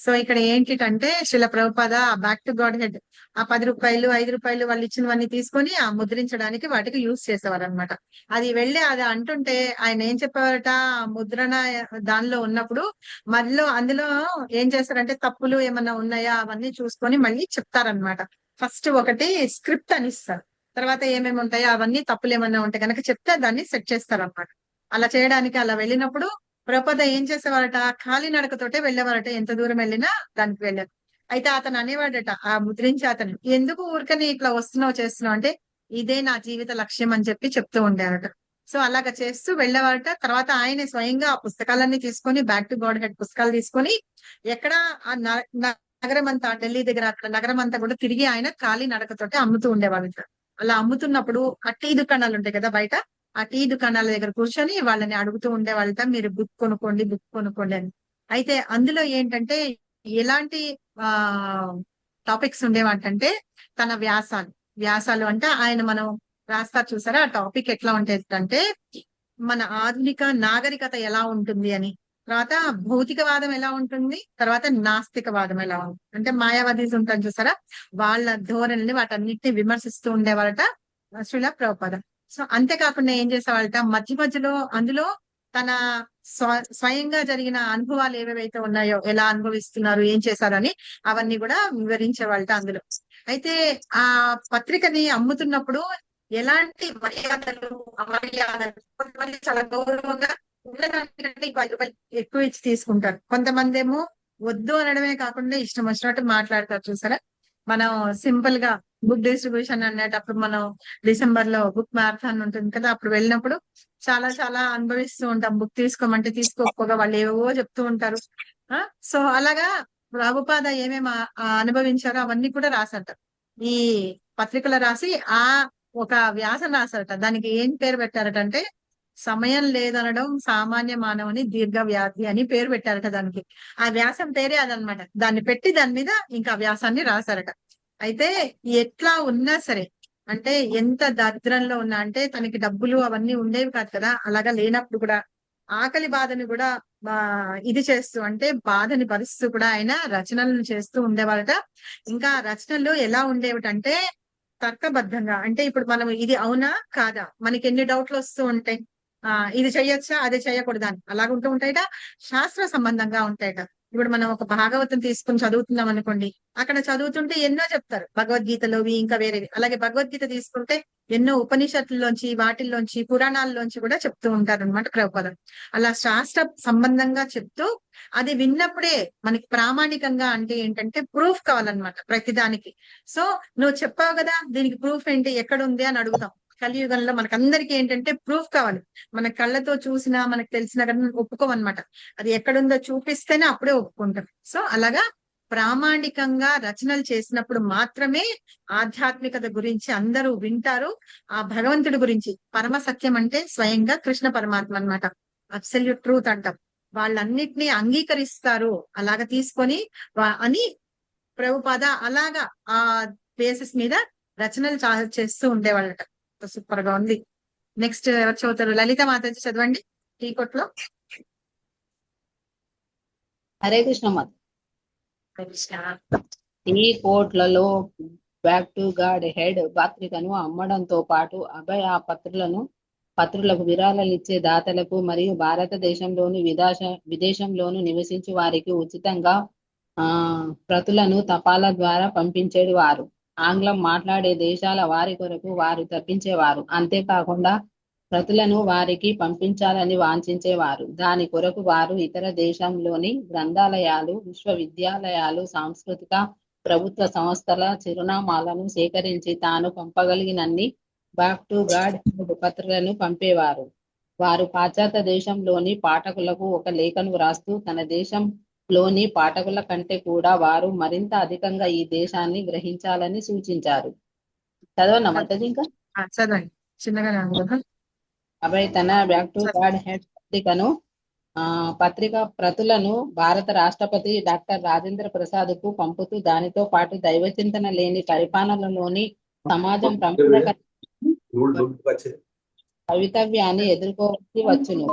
సో ఇక్కడ ఏంటంటే Srila Prabhupada back to God head ఆ 10 రూపాయలు 5 రూపాయలు వాళ్ళు ఇచ్చినవన్నీ తీసుకొని ఆ ముద్రించడానికి వాటికి యూజ్ చేసేవారు అనమాట. అది వెళ్ళి అది అంటుంటే ఆయన ఏం చెప్పేవారట, ఆ ముద్రణ దానిలో ఉన్నప్పుడు అందులో ఏం చేస్తారంటే తప్పులు ఏమన్నా ఉన్నాయా అవన్నీ చూసుకొని మళ్ళీ చెప్తారనమాట. ఫస్ట్ ఒకటి స్క్రిప్ట్ అని ఇస్తారు, తర్వాత ఏమేమి ఉంటాయో అవన్నీ తప్పులు ఏమన్నా ఉంటే కనుక చెప్తే దాన్ని సెట్ చేస్తారనమాట. అలా చేయడానికి అలా వెళ్ళినప్పుడు ప్రభుపాద ఏం చేసేవారట, ఖాళీ నడకతోటే వెళ్ళేవారట. ఎంత దూరం వెళ్ళినా దానికి వెళ్ళారు. అయితే అతను అనేవాడట, ఆ ముద్రించి అతను, ఎందుకు ఊరికని ఇట్లా వస్తున్నావు చేస్తున్నావు అంటే, ఇదే నా జీవిత లక్ష్యం అని చెప్పి చెప్తూ ఉండేవారట. సో అలాగా చేస్తూ వెళ్ళేవారట. తర్వాత ఆయన స్వయంగా ఆ పుస్తకాలన్నీ తీసుకొని బ్యాక్ టు గాడ్ హెడ్ పుస్తకాలు తీసుకొని ఎక్కడ ఆ నగరం అంతా, ఢిల్లీ దగ్గర అక్కడ నగరం అంతా కూడా తిరిగి ఆయన ఖాళీ నడకతోటే అమ్ముతూ ఉండేవాళ్ళట. అలా అమ్ముతున్నప్పుడు ఆ టీ దుకాణాలు ఉంటాయి కదా బయట, ఆ టీ దుకాణాల దగ్గర కూర్చొని వాళ్ళని అడుగుతూ ఉండేవాళ్ళట, మీరు బుక్ కొనుక్కోండి అని. అయితే అందులో ఏంటంటే ఎలాంటి టాపిక్స్ ఉండేవాటంటే తన వ్యాసాలు అంటే ఆయన మనం రాస్తారు చూసారా, ఆ టాపిక్ ఎట్లా ఉండేదంటే మన ఆధునిక నాగరికత ఎలా ఉంటుంది అని, తర్వాత భౌతికవాదం ఎలా ఉంటుంది, తర్వాత నాస్తికవాదం ఎలా ఉంటుంది, అంటే మాయావాదీస్ ఉంటారు చూసారా, వాళ్ళ ధోరణిని వాటన్నిటిని విమర్శిస్తూ ఉండేవారట శ్రీల ప్రభుపాద. సో అంతేకాకుండా ఏం చేసేవాళ్ళట, మధ్య మధ్యలో అందులో తన స్వయంగా జరిగిన అనుభవాలు ఏవేవైతే ఉన్నాయో, ఎలా అనుభవిస్తున్నారు, ఏం చేశారని అవన్నీ కూడా వివరించేవాళ్ళట అందులో. అయితే ఆ పత్రికని అమ్ముతున్నప్పుడు ఎలాంటి మర్యాదలు అమర్యాదలు, కొంతమంది చాలా గౌరవంగా ఉన్నదానికంటే 10 రూపాయలు ఎక్కువ ఇచ్చి తీసుకుంటారు, కొంతమంది ఏమో వద్దు అనడమే కాకుండా ఇష్టం వచ్చినట్టు మాట్లాడతారు చూసారా. మనం సింపుల్ గా బుక్ డిస్ట్రిబ్యూషన్ అనేటప్పుడు మనం డిసెంబర్ లో బుక్ మ్యారథాన్ ఉంటుంది కదా, అప్పుడు వెళ్ళినప్పుడు చాలా చాలా అనుభవిస్తూ ఉంటాం. బుక్ తీసుకోమంటే తీసుకోకపోగా వాళ్ళు ఏవో చెప్తూ ఉంటారు. సో అలాగా ప్రభుపాద ఏమేమి అనుభవించారో అవన్నీ కూడా రాసట ఈ పత్రికలో రాసి ఆ ఒక వ్యాసం రాసట. దానికి ఏం పేరు పెట్టారటంటే సమయం లేదనడం సామాన్య మానవుని దీర్ఘ వ్యాధి అని పేరు పెట్టారట దానికి. ఆ వ్యాసం పేరే అదనమాట. దాన్ని పెట్టి దాని మీద ఇంకా వ్యాసాన్ని రాశారట. అయితే ఎట్లా ఉన్నా సరే, అంటే ఎంత దరిద్రంలో ఉన్నా, అంటే తనకి డబ్బులు అవన్నీ ఉండేవి కాదు కదా, అలాగా లేనప్పుడు కూడా ఆకలి బాధని కూడా ఇది చేస్తూ, అంటే బాధని భరిస్తూ కూడా ఆయన రచనలను చేస్తూ ఉండేవారట. ఇంకా రచనలు ఎలా ఉండేవిటంటే తర్కబద్ధంగా, అంటే ఇప్పుడు మనం ఇది అవునా కాదా, మనకి ఎన్ని డౌట్లు వస్తూ ఉంటాయి, ఇది చెయ్యొచ్చా అది చెయ్యకూడదా అని, అలాగుంటూ ఉంటాయట. శాస్త్ర సంబంధంగా ఉంటాయట. ఇప్పుడు మనం ఒక భాగవతం తీసుకుని చదువుతున్నాం అనుకోండి, అక్కడ చదువుతుంటే ఎన్నో చెప్తారు భగవద్గీతలోవి ఇంకా వేరేవి. అలాగే భగవద్గీత తీసుకుంటే ఎన్నో ఉపనిషత్తుల్లోంచి వాటిల్లోంచి పురాణాల్లోంచి కూడా చెప్తూ ఉంటారు అనమాట ప్రభుపాద. అలా శాస్త్ర సంబంధంగా చెప్తూ అది విన్నప్పుడే మనకి ప్రామాణికంగా, అంటే ఏంటంటే ప్రూఫ్ కావాలన్నమాట ప్రతిదానికి. సో నువ్వు చెప్పావు కదా, దీనికి ప్రూఫ్ ఏంటి, ఎక్కడ ఉంది అని అడుగుతాం. కలియుగంలో మనకందరికీ ఏంటంటే ప్రూఫ్ కావాలి. మన కళ్ళతో చూసినా మనకు తెలిసినా కానీ ఒప్పుకోమన్నమాట. అది ఎక్కడుందో చూపిస్తేనే అప్పుడే ఒప్పుకుంటాం. సో అలాగా ప్రామాణికంగా రచనలు చేసినప్పుడు మాత్రమే ఆధ్యాత్మికత గురించి అందరూ వింటారు. ఆ భగవంతుడి గురించి, పరమ సత్యం అంటే స్వయంగా కృష్ణ పరమాత్మ అన్నమాట, అబ్సల్యూట్ ట్రూత్ అంటాం, వాళ్ళన్నిటినీ అంగీకరిస్తారు. అలాగా తీసుకొని అని ప్రభుపాద అలాగా ఆ బేసిస్ మీద రచనలు చేస్తూ ఉండేవాళ్ళట. సూపర్ గా ఉంది. నెక్స్ట్ ఎవరు చదువుతారు? లలిత మాతాజీ చదవండి టీ కొట్లో. హరే కృష్ణ మాత. టీ కోట్లలో బ్యాక్ టు గాడ్ హెడ్ పత్రికను అమ్మడంతో పాటు అభయ ఆ పత్రికలను పత్రులకు విరాళాలు ఇచ్చే దాతలకు మరియు భారతదేశంలోని విదేశంలోను నివసించే వారికి ఉచితంగా ప్రతులను తపాలా ద్వారా పంపించేవారు. ఆంగ్లం మాట్లాడే దేశాల వారి కొరకు వారు తప్పించేవారు. అంతేకాకుండా ప్రతులను వారికి పంపించాలని వాంఛించేవారు. దాని కొరకు వారు ఇతర దేశంలోని గ్రంథాలయాలు, విశ్వవిద్యాలయాలు, సాంస్కృతిక ప్రభుత్వ సంస్థల చిరునామాలను సేకరించి తాను పంపగలిగినన్ని బ్యాక్ టు గాడ్ పత్రాలను పంపేవారు. వారు పాశ్చాత్య దేశంలోని పాఠకులకు ఒక లేఖను వ్రాస్తూ తన దేశంలోని పాఠకుల కంటే కూడా వారు మరింత అధికంగా ఈ దేశాన్ని గ్రహించాలని సూచించారు. చదవనా మాతాజీ ఇంకా? చదవండి, చిన్నగా అభయ్ తన బ్యాక్ టు గాడ్ హెడ్ పత్రిక ప్రతులను భారత రాష్ట్రపతి డాక్టర్ రాజేంద్ర ప్రసాద్ కు పంపుతూ దానితో పాటు దైవచింతన లేని పరిపాలనలోని సమాజం ప్రమాదకర భవితవ్యాన్ని ఎదుర్కోవాల్సి వచ్చును,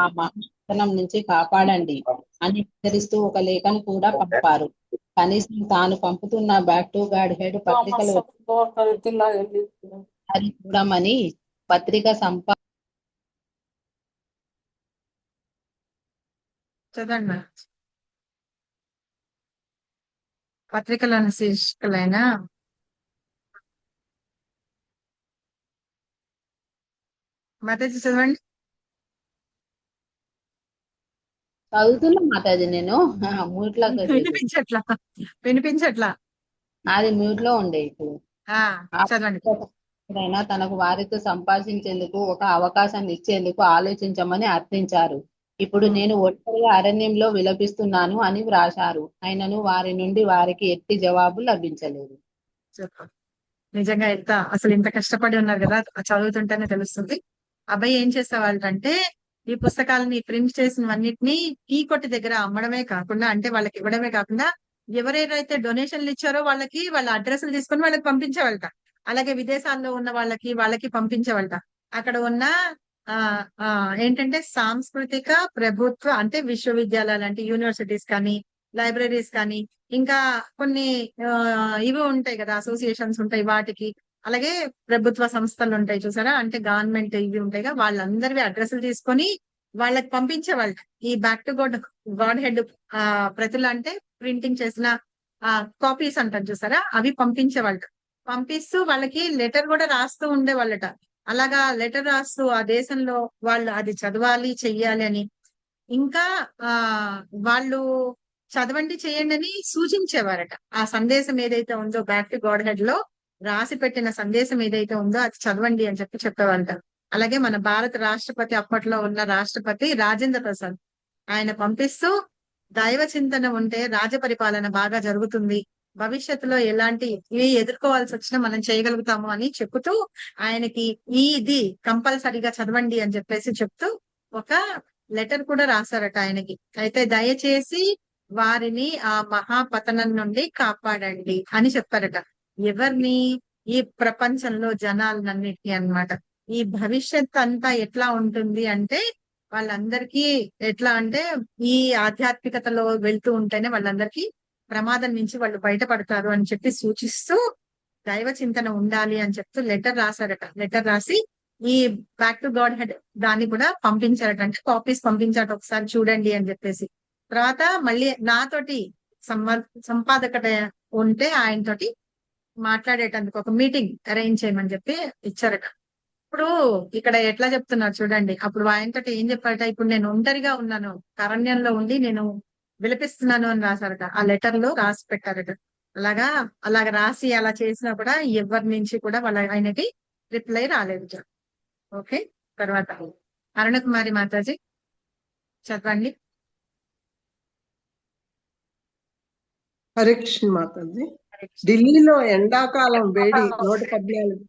ఆ మహాపతనం నుంచి కాపాడండి అని హెచ్చరిస్తూ ఒక లేఖను కూడా పంపారు. కనీసం తాను పంపుతున్న బ్యాక్ టు గాడ్ హెడ్ పత్రికలు చూడమని పత్రిక చదవండి. పత్రికలను శీర్షికలైన మాతాజీ చదవండి. చదువుతున్నా మాతాజీ, నేను మ్యూట్ లో వినిపించట్లా అది మ్యూట్ లో ఉండే. ఇప్పుడు చదవండి. తనకు వారితో సంభాషించేందుకు ఒక అవకాశాన్ని ఇచ్చేందుకు ఆలోచించమని అర్థించారు. ఇప్పుడు నేను ఒంటరిగా అరణ్యంలో విలపిస్తున్నాను అని వ్రాశారు. అయినను వారి నుండి వారికి ఎట్టి జవాబు లభించలేదు. నిజంగా అసలు ఇంత కష్టపడి ఉన్నారు కదా, చదువుతుంటేనే తెలుస్తుంది. అబ్బాయి ఏం చేసేవాళ్ళంటే ఈ పుస్తకాలని ప్రింట్ చేసినవన్నిటిని టీ కొట్టి దగ్గర అమ్మడమే కాకుండా, అంటే వాళ్ళకి ఇవ్వడమే కాకుండా, ఎవరైతే డొనేషన్లు ఇచ్చారో వాళ్ళ అడ్రస్లు తీసుకొని వాళ్ళకి పంపించేవాళ్ళట. అలాగే విదేశాల్లో ఉన్న వాళ్ళకి పంపించేవాళ్ళట. అక్కడ ఉన్న ఏంటంటే సాంస్కృతిక ప్రభుత్వ అంటే విశ్వవిద్యాలయాలు అంటే యూనివర్సిటీస్ కానీ, లైబ్రరీస్ కానీ, ఇంకా కొన్ని ఇవి ఉంటాయి కదా, అసోసియేషన్స్ ఉంటాయి వాటికి, అలాగే ప్రభుత్వ సంస్థలు ఉంటాయి చూసారా, అంటే గవర్నమెంట్ ఇవి ఉంటాయి కదా, వాళ్ళందరివి అడ్రస్లు తీసుకొని వాళ్ళకి పంపించేవాళ్ళు. ఈ బ్యాక్ టు గాడ్ హెడ్ ప్రతులు అంటే ప్రింటింగ్ చేసిన కాపీస్ అంటారు చూసారా, అవి పంపించేవాళ్ళు. పంపిస్తూ వాళ్ళకి లెటర్ కూడా రాస్తూ ఉండేవాళ్ళట. అలాగా లెటర్ రాస్తూ ఆ దేశంలో వాళ్ళు అది చదవాలి, చెయ్యాలి అని, ఇంకా వాళ్ళు చదవండి, చేయండి అని సూచించేవారట. ఆ సందేశం ఏదైతే ఉందో బ్యాక్ టు గాడ్ హెడ్ లో రాసి పెట్టిన సందేశం ఏదైతే ఉందో అది చదవండి అని చెప్పేవాళ్ళట. అలాగే మన భారత రాష్ట్రపతి, అప్పట్లో ఉన్న రాష్ట్రపతి రాజేంద్ర ప్రసాద్, ఆయన పంపిస్తూ దైవ చింతన ఉంటే రాజ పరిపాలన బాగా జరుగుతుంది, భవిష్యత్తులో ఎలాంటి ఇవి ఎదుర్కోవాల్సి వచ్చినా మనం చేయగలుగుతాము అని చెప్తూ ఆయనకి ఇది కంపల్సరీగా చదవండి అని చెప్పేసి చెప్తూ ఒక లెటర్ కూడా రాశారట ఆయనకి. అయితే దయచేసి వారిని ఆ మహాపతనం నుండి కాపాడండి అని చెప్పారట. ఎవరిని? ఈ ప్రపంచంలో జనాలన్నిటికీ అన్నమాట. ఈ భవిష్యత్ అంతా ఎట్లా ఉంటుంది అంటే వాళ్ళందరికీ ఎట్లా అంటే ఈ ఆధ్యాత్మికతలో వెళ్తూ ఉంటేనే వాళ్ళందరికీ ప్రమాదం నుంచి వాళ్ళు బయటపడతారు అని చెప్పి సూచిస్తూ దైవ చింతన ఉండాలి అని చెప్తూ లెటర్ రాశారట. లెటర్ రాసి ఈ బ్యాక్ టు గాడ్ హెడ్ దాన్ని కూడా పంపించారట. అంటే కాపీస్ పంపించారట, ఒకసారి చూడండి అని చెప్పేసి. తర్వాత మళ్ళీ నాతోటి సంపాదకట ఉంటే ఆయనతోటి మాట్లాడేటందుకు ఒక మీటింగ్ అరేంజ్ చేయమని చెప్పి ఇచ్చారట. ఇప్పుడు ఇక్కడ ఎట్లా చెప్తున్నారు చూడండి. అప్పుడు ఆయనతో ఏం చెప్పారట, ఇప్పుడు నేను ఒంటరిగా ఉన్నాను, అరణ్యంలో ఉండి నేను విలపిస్తున్నాను అని రాశారట. ఆ లెటర్ లో రాసి పెట్టారట. అలాగా రాసి అలా చేసినా కూడా ఎవరి నుంచి కూడా ఆయనకి రిప్లై రాలేదు. ఓకే, తర్వాత అరుణకుమారి మాతాజీ చదవండి. హరే కృష్ణ మాతాజీ. ఢిల్లీలో ఎండాకాలం వేడి 114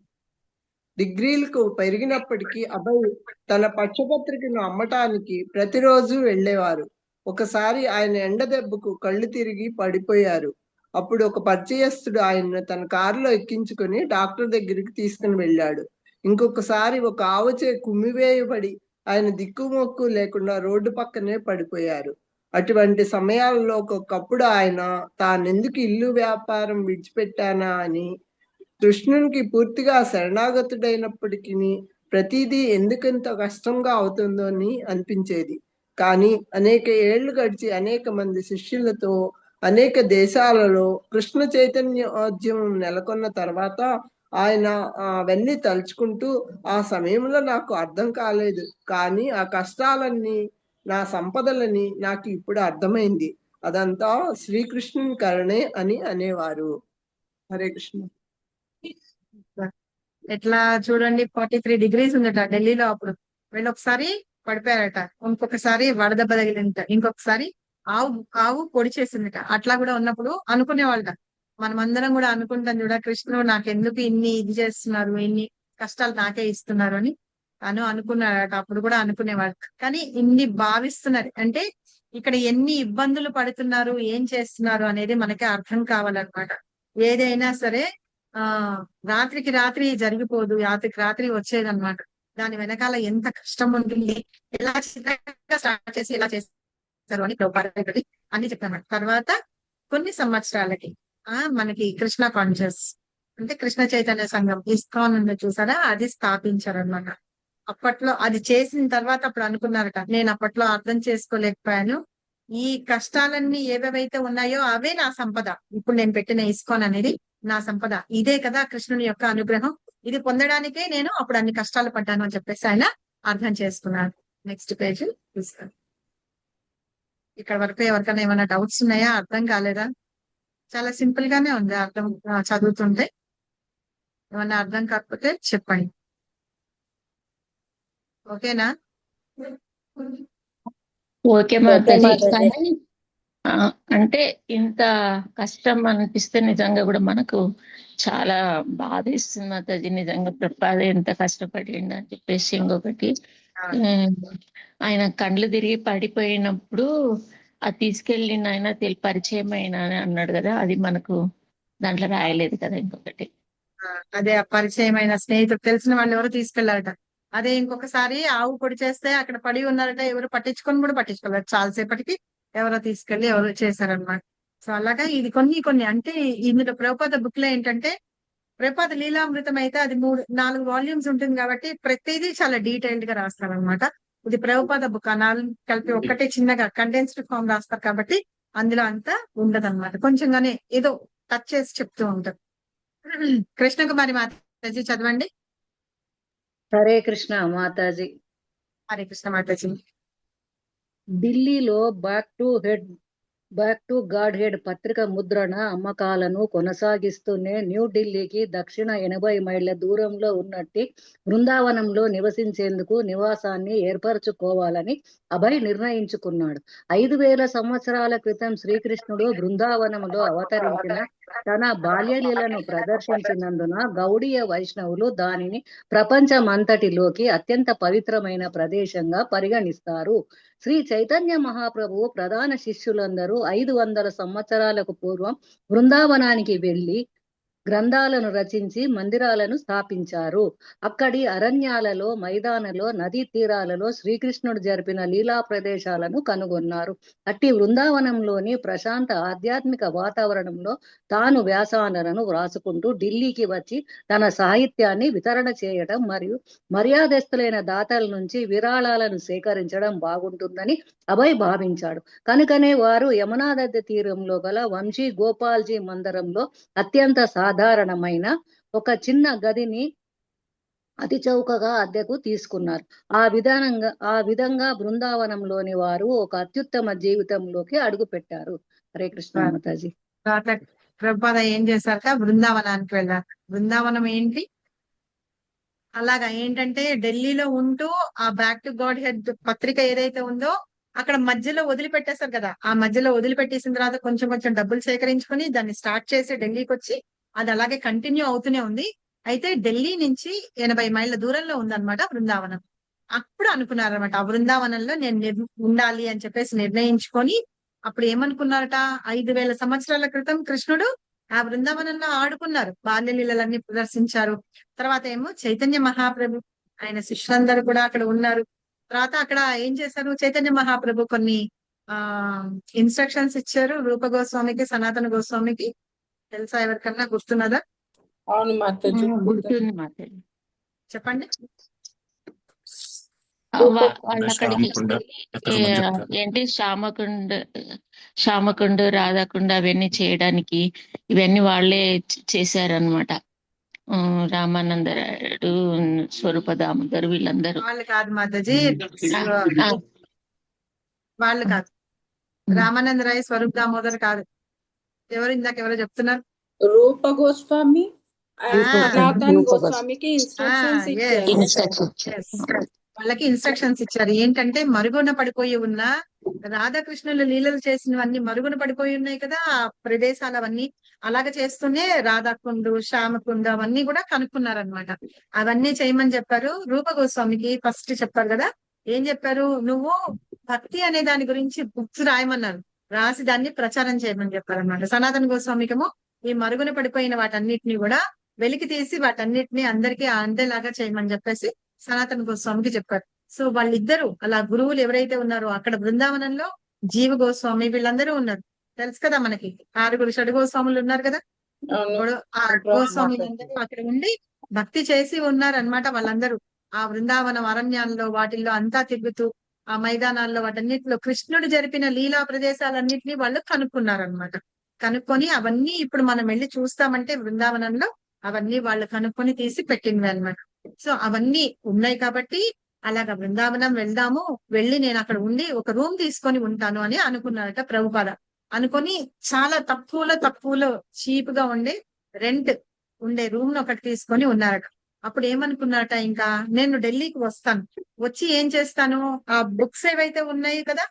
డిగ్రీలకు పెరిగినప్పటికీ అభయ్ తన పక్షపత్రికను అమ్మటానికి ప్రతిరోజు వెళ్లేవారు. ఒకసారి ఆయన ఎండ దెబ్బకు కళ్ళు తిరిగి పడిపోయారు. అప్పుడు ఒక పరిచయస్తుడు ఆయన్ను తన కారులో ఎక్కించుకుని డాక్టర్ దగ్గరికి తీసుకుని వెళ్ళాడు. ఇంకొకసారి ఒక ఆవుచే కుమ్మివేయబడి ఆయన దిక్కుమొక్కు లేకుండా రోడ్డు పక్కనే పడిపోయారు. అటువంటి సమయాల్లో ఒకప్పుడు ఆయన తానెందుకు ఇల్లు వ్యాపారం విడిచిపెట్టానా అని కృష్ణునికి పూర్తిగా శరణాగతుడైనప్పటికీ ప్రతిదీ ఎందుకింత కష్టంగా అవుతుందో అని అనిపించేది. కానీ అనేక ఏళ్లు గడిచి అనేక మంది శిష్యులతో అనేక దేశాలలో కృష్ణ చైతన్యోద్యమం నెలకొన్న తర్వాత ఆయన అవన్నీ తలుచుకుంటూ ఆ సమయంలో నాకు అర్థం కాలేదు, కానీ ఆ కష్టాలన్నీ నా సంపదలని నాకు ఇప్పుడు అర్థమైంది, అదంతా శ్రీకృష్ణుని కరుణే అని అనేవారు. హరే కృష్ణ. ఎట్లా చూడండి 43 degrees ఉందట ఢిల్లీలో అప్పుడు. వీళ్ళు ఒకసారి పడిపోయారట, ఇంకొకసారి వడదెబ్బ తగిలిందట, ఇంకొకసారి ఆవు పొడి చేసిందట. అట్లా కూడా ఉన్నప్పుడు అనుకునేవాళ్ళట, మనమందరం కూడా అనుకుంటాం చూడ, కృష్ణుడు నాకెందుకు ఇన్ని ఇది చేస్తున్నారు, ఇన్ని కష్టాలు నాకే ఇస్తున్నారు అని తను అనుకున్నాడట. అప్పుడు కూడా అనుకునేవాడు. కానీ ఇన్ని భావిస్తున్నారు అంటే ఇక్కడ ఎన్ని ఇబ్బందులు పడుతున్నారు, ఏం చేస్తున్నారు అనేది మనకి అర్థం కావాలన్నమాట. ఏదైనా సరే రాత్రికి రాత్రి జరిగిపోదు, రాత్రికి రాత్రి వచ్చేదన్నమాట. దాని వెనకాల ఎంత కష్టం ఉంటుంది, ఎలా స్టార్ట్ చేసి ఎలా చేస్తారు అని అన్ని చెప్తాను. తర్వాత కొన్ని సంవత్సరాలకి మనకి కృష్ణ కాన్షియస్ అంటే కృష్ణ చైతన్య సంఘం ఇస్కాన్ ఉంది చూసారా, అది స్థాపించారనమాట. అప్పట్లో అది చేసిన తర్వాత అప్పుడు అనుకున్నారట, నేను అప్పట్లో అర్థం చేసుకోలేకపోయాను, ఈ కష్టాలన్నీ ఏవేవైతే ఉన్నాయో అవే నా సంపద, ఇప్పుడు నేను పెట్టిన ఇస్కాన్ అనేది నా సంపద, ఇదే కదా కృష్ణుని యొక్క అనుగ్రహం, ఇది పొందడానికే నేను అప్పుడు అన్ని కష్టాలు పడ్డాను అని చెప్పేసి ఆయన అర్థం చేసుకున్నాను. నెక్స్ట్ పేజ్ చూస్తాను. ఇక్కడ వరకు ఎవరికైనా ఏమైనా డౌట్స్ ఉన్నాయా, అర్థం కాలేదా? చాలా సింపుల్ గానే ఉంది అర్థం చదువుతుంటే. ఏమన్నా అర్థం కాకపోతే చెప్పండి, ఓకేనా? ఓకే మాతాజీ. కానీ అంటే ఇంత కష్టం అనిపిస్తే నిజంగా కూడా మనకు చాలా బాధ ఇస్తుంది మాతాజీ. నిజంగా ప్రభుపాద ఎంత కష్టపడిండు అని చెప్పేసి. ఇంకొకటి ఆయన కండ్లు తిరిగి పడిపోయినప్పుడు అది తీసుకెళ్ళిన ఆయన పరిచయం అయిన అన్నాడు కదా, అది మనకు దాంట్లో రాయలేదు కదా. ఇంకొకటి అదే పరిచయమైన స్నేహితుడు తెలిసిన వాళ్ళు ఎవరు తీసుకెళ్లారట. అదే ఇంకొకసారి ఆవు పొడి చేస్తే అక్కడ పడి ఉన్నారట, ఎవరు పట్టించుకొని కూడా పట్టించుకోలేదు, చాలాసేపటికి ఎవరో తీసుకెళ్లి ఎవరో చేశారనమాట. సో అలాగా ఇది కొన్ని అంటే ఇందులో ప్రభుపాద బుక్ లో ఏంటంటే, ప్రభుపాద లీలామృతం అయితే అది 4 వాల్యూమ్స్ ఉంటుంది కాబట్టి ప్రతిదీ చాలా డీటెయిల్డ్ గా రాస్తారనమాట. ఇది ప్రభుపాద బుక్, ఆ 4 కలిపి ఒక్కటే చిన్నగా కండెన్స్డ్ ఫామ్ రాస్తారు కాబట్టి అందులో అంతా ఉండదన్నమాట. కొంచెంగానే ఏదో టచ్ చేసి చెప్తూ ఉంటారు. కృష్ణకుమారి మాతాజీ చదవండి. హరే కృష్ణ మాతాజీ. హరే కృష్ణ మాతాజీ. ఢిల్లీలో బ్యాక్ టు గాడ్ హెడ్ పత్రిక ముద్రణ అమ్మకాలను కొనసాగిస్తూనే న్యూఢిల్లీకి దక్షిణ 80 మైళ్ళ దూరంలో ఉన్నట్టి బృందావనంలో నివసించేందుకు నివాసాన్ని ఏర్పరచుకోవాలని అభయ్ నిర్ణయించుకున్నాడు. 5000 సంవత్సరాల క్రితం శ్రీకృష్ణుడు బృందావనంలో అవతరించిన తన బాల్యలీలను ప్రదర్శించినందున గౌడీయ వైష్ణవులు దానిని ప్రపంచమంతటిలోకి అత్యంత పవిత్రమైన ప్రదేశంగా పరిగణిస్తారు. శ్రీ చైతన్య మహాప్రభువు ప్రధాన శిష్యులందరూ 500 సంవత్సరాలకు పూర్వం బృందావనానికి వెళ్లి గ్రంథాలను రచించి మందిరాలను స్థాపించారు. అక్కడి అరణ్యాలలో, మైదానాలలో, నదీ తీరాలలో శ్రీకృష్ణుడు జరిపిన లీలా ప్రదేశాలను కనుగొన్నారు. అట్టి బృందావనంలోని ప్రశాంత ఆధ్యాత్మిక వాతావరణంలో తాను వ్యాసాలను వ్రాసుకుంటూ ఢిల్లీకి వచ్చి తన సాహిత్యాన్ని వితరణ చేయడం మరియు మర్యాదస్తులైన దాతల నుంచి విరాళాలను సేకరించడం బాగుంటుందని అభయ్ భావించాడు. కనుకనే వారు యమునా నది తీరంలో గల వంశీ గోపాల్జీ మందిరంలో అత్యంత సాధారణమైన ఒక చిన్న గదిని అతి చౌకగా అద్దెకు తీసుకున్నారు. ఆ విధంగా బృందావనంలోని వారు ఒక అత్యుత్తమ జీవితంలోకి అడుగు పెట్టారు. హరే కృష్ణ మాతాజీ. ప్రభుపాద ఏం చేశారట, బృందావనానికి వెళ్ళారు. బృందావనం ఏంటి, అలాగా ఏంటంటే ఢిల్లీలో ఉంటూ ఆ బ్యాక్ టు గాడ్ హెడ్ పత్రిక ఏదైతే ఉందో అక్కడ మధ్యలో వదిలిపెట్టేశారు కదా, ఆ మధ్యలో వదిలిపెట్టేసిన తర్వాత కొంచెం కొంచెం డబ్బులు సేకరించుకొని దాన్ని స్టార్ట్ చేసి ఢిల్లీకి వచ్చి అది అలాగే కంటిన్యూ అవుతూనే ఉంది. అయితే ఢిల్లీ నుంచి 80 మైళ్ళ దూరంలో ఉందన్నమాట బృందావనం. అప్పుడు అనుకున్నారనమాట, ఆ బృందావనంలో నేను ఉండాలి అని చెప్పేసి నిర్ణయించుకొని అప్పుడు ఏమనుకున్నారట, 5000 సంవత్సరాల క్రితం కృష్ణుడు ఆ బృందావనంలో ఆడుకున్నారు, బాల్యలీలన్నీ ప్రదర్శించారు. తర్వాత ఏమో చైతన్య మహాప్రభు ఆయన శిష్యులందరూ కూడా అక్కడ ఉన్నారు. తర్వాత అక్కడ ఏం చేశారు, చైతన్య మహాప్రభు కొన్ని ఇన్స్ట్రక్షన్స్ ఇచ్చారు రూప గోస్వామికి, సనాతన గోస్వామికి. తెలుసా ఎవరికన్నా, గుర్తున్నదా? అవును మాతాజీ. గుర్తుంది మాతాజీ. చెప్పండి. వాళ్ళు అక్కడికి ఏంటి శ్యామకుండ రాధాకుండ అవన్నీ చేయడానికి ఇవన్నీ వాళ్ళే చేశారనమాట. రామానందరాయుడు, స్వరూప దామోదర్ వీళ్ళందరూ. వాళ్ళు కాదు మాతాజీ, వాళ్ళు కాదు. రామానంద రాయ్, స్వరూప్ దామోదర్ కాదు. ఎవరు ఇందాక ఎవరో చెప్తున్నారు? రూప గోస్వామి సనాతన్ గోస్వామికి ఇన్స్ట్రక్షన్స్ ఇచ్చారు. వాళ్ళకి ఇన్స్ట్రక్షన్స్ ఇచ్చారు. ఏంటంటే మరుగున పడిపోయి ఉన్న రాధాకృష్ణులు లీలలు చేసినవన్నీ మరుగున పడిపోయి ఉన్నాయి కదా ఆ ప్రదేశాలు, అవన్నీ అలాగ చేస్తూనే రాధాకుండు, శ్యామకుండు అవన్నీ కూడా కనుక్కున్నారనమాట. అవన్నీ చేయమని చెప్పారు. రూప గోస్వామికి ఫస్ట్ చెప్పారు కదా, ఏం చెప్పారు, నువ్వు భక్తి అనే దాని గురించి బుక్స్ రాయమన్నారు, రాసి దాన్ని ప్రచారం చేయమని చెప్పారు అనమాట. సనాతన గోస్వామికేమో ఈ మరుగున పడిపోయిన వాటన్నిటిని కూడా వెలికి తీసి వాటన్నిటిని అందరికీ అందేలాగా చేయమని చెప్పేసి సనాతన గోస్వామికి చెప్పారు. సో వాళ్ళిద్దరూ అలా గురువులు ఎవరైతే ఉన్నారో అక్కడ బృందావనంలో జీవ గోస్వామి వీళ్ళందరూ ఉన్నారు. తెలుసు కదా మనకి 6 షడ్ గోస్వాములు ఉన్నారు కదా. ఆ గోస్వాములందరూ అక్కడ ఉండి భక్తి చేసి ఉన్నారనమాట. వాళ్ళందరూ ఆ బృందావనం అరణ్యాల్లో వాటిల్లో అంతా తిరుగుతూ ఆ మైదానాల్లో వాటన్నిటిలో కృష్ణుడు జరిపిన లీలా ప్రదేశాలన్నింటినీ వాళ్ళు కనుక్కున్నారనమాట. కనుక్కొని అవన్నీ ఇప్పుడు మనం వెళ్ళి చూస్తామంటే బృందావనంలో అవన్నీ వాళ్ళు కనుక్కొని తీసి పెట్టినవి అనమాట. సో అవన్నీ ఉన్నాయి కాబట్టి అలాగా బృందావనం వెళ్దాము, వెళ్ళి నేను అక్కడ ఉండి ఒక రూమ్ తీసుకొని ఉంటాను అని అనుకున్నారట ప్రభుపాద. అనుకొని చాలా తక్కువలో చీప్ గా ఉండే రెంట్ ఉండే రూమ్ ఒకటి తీసుకొని ఉన్నారట. అప్పుడు ఏమనుకున్నారట, ఇంకా నేను ఢిల్లీకి వస్తాను, వచ్చి ఏం చేస్తాను, ఆ బుక్స్ ఏవైతే ఉన్నాయి కదా,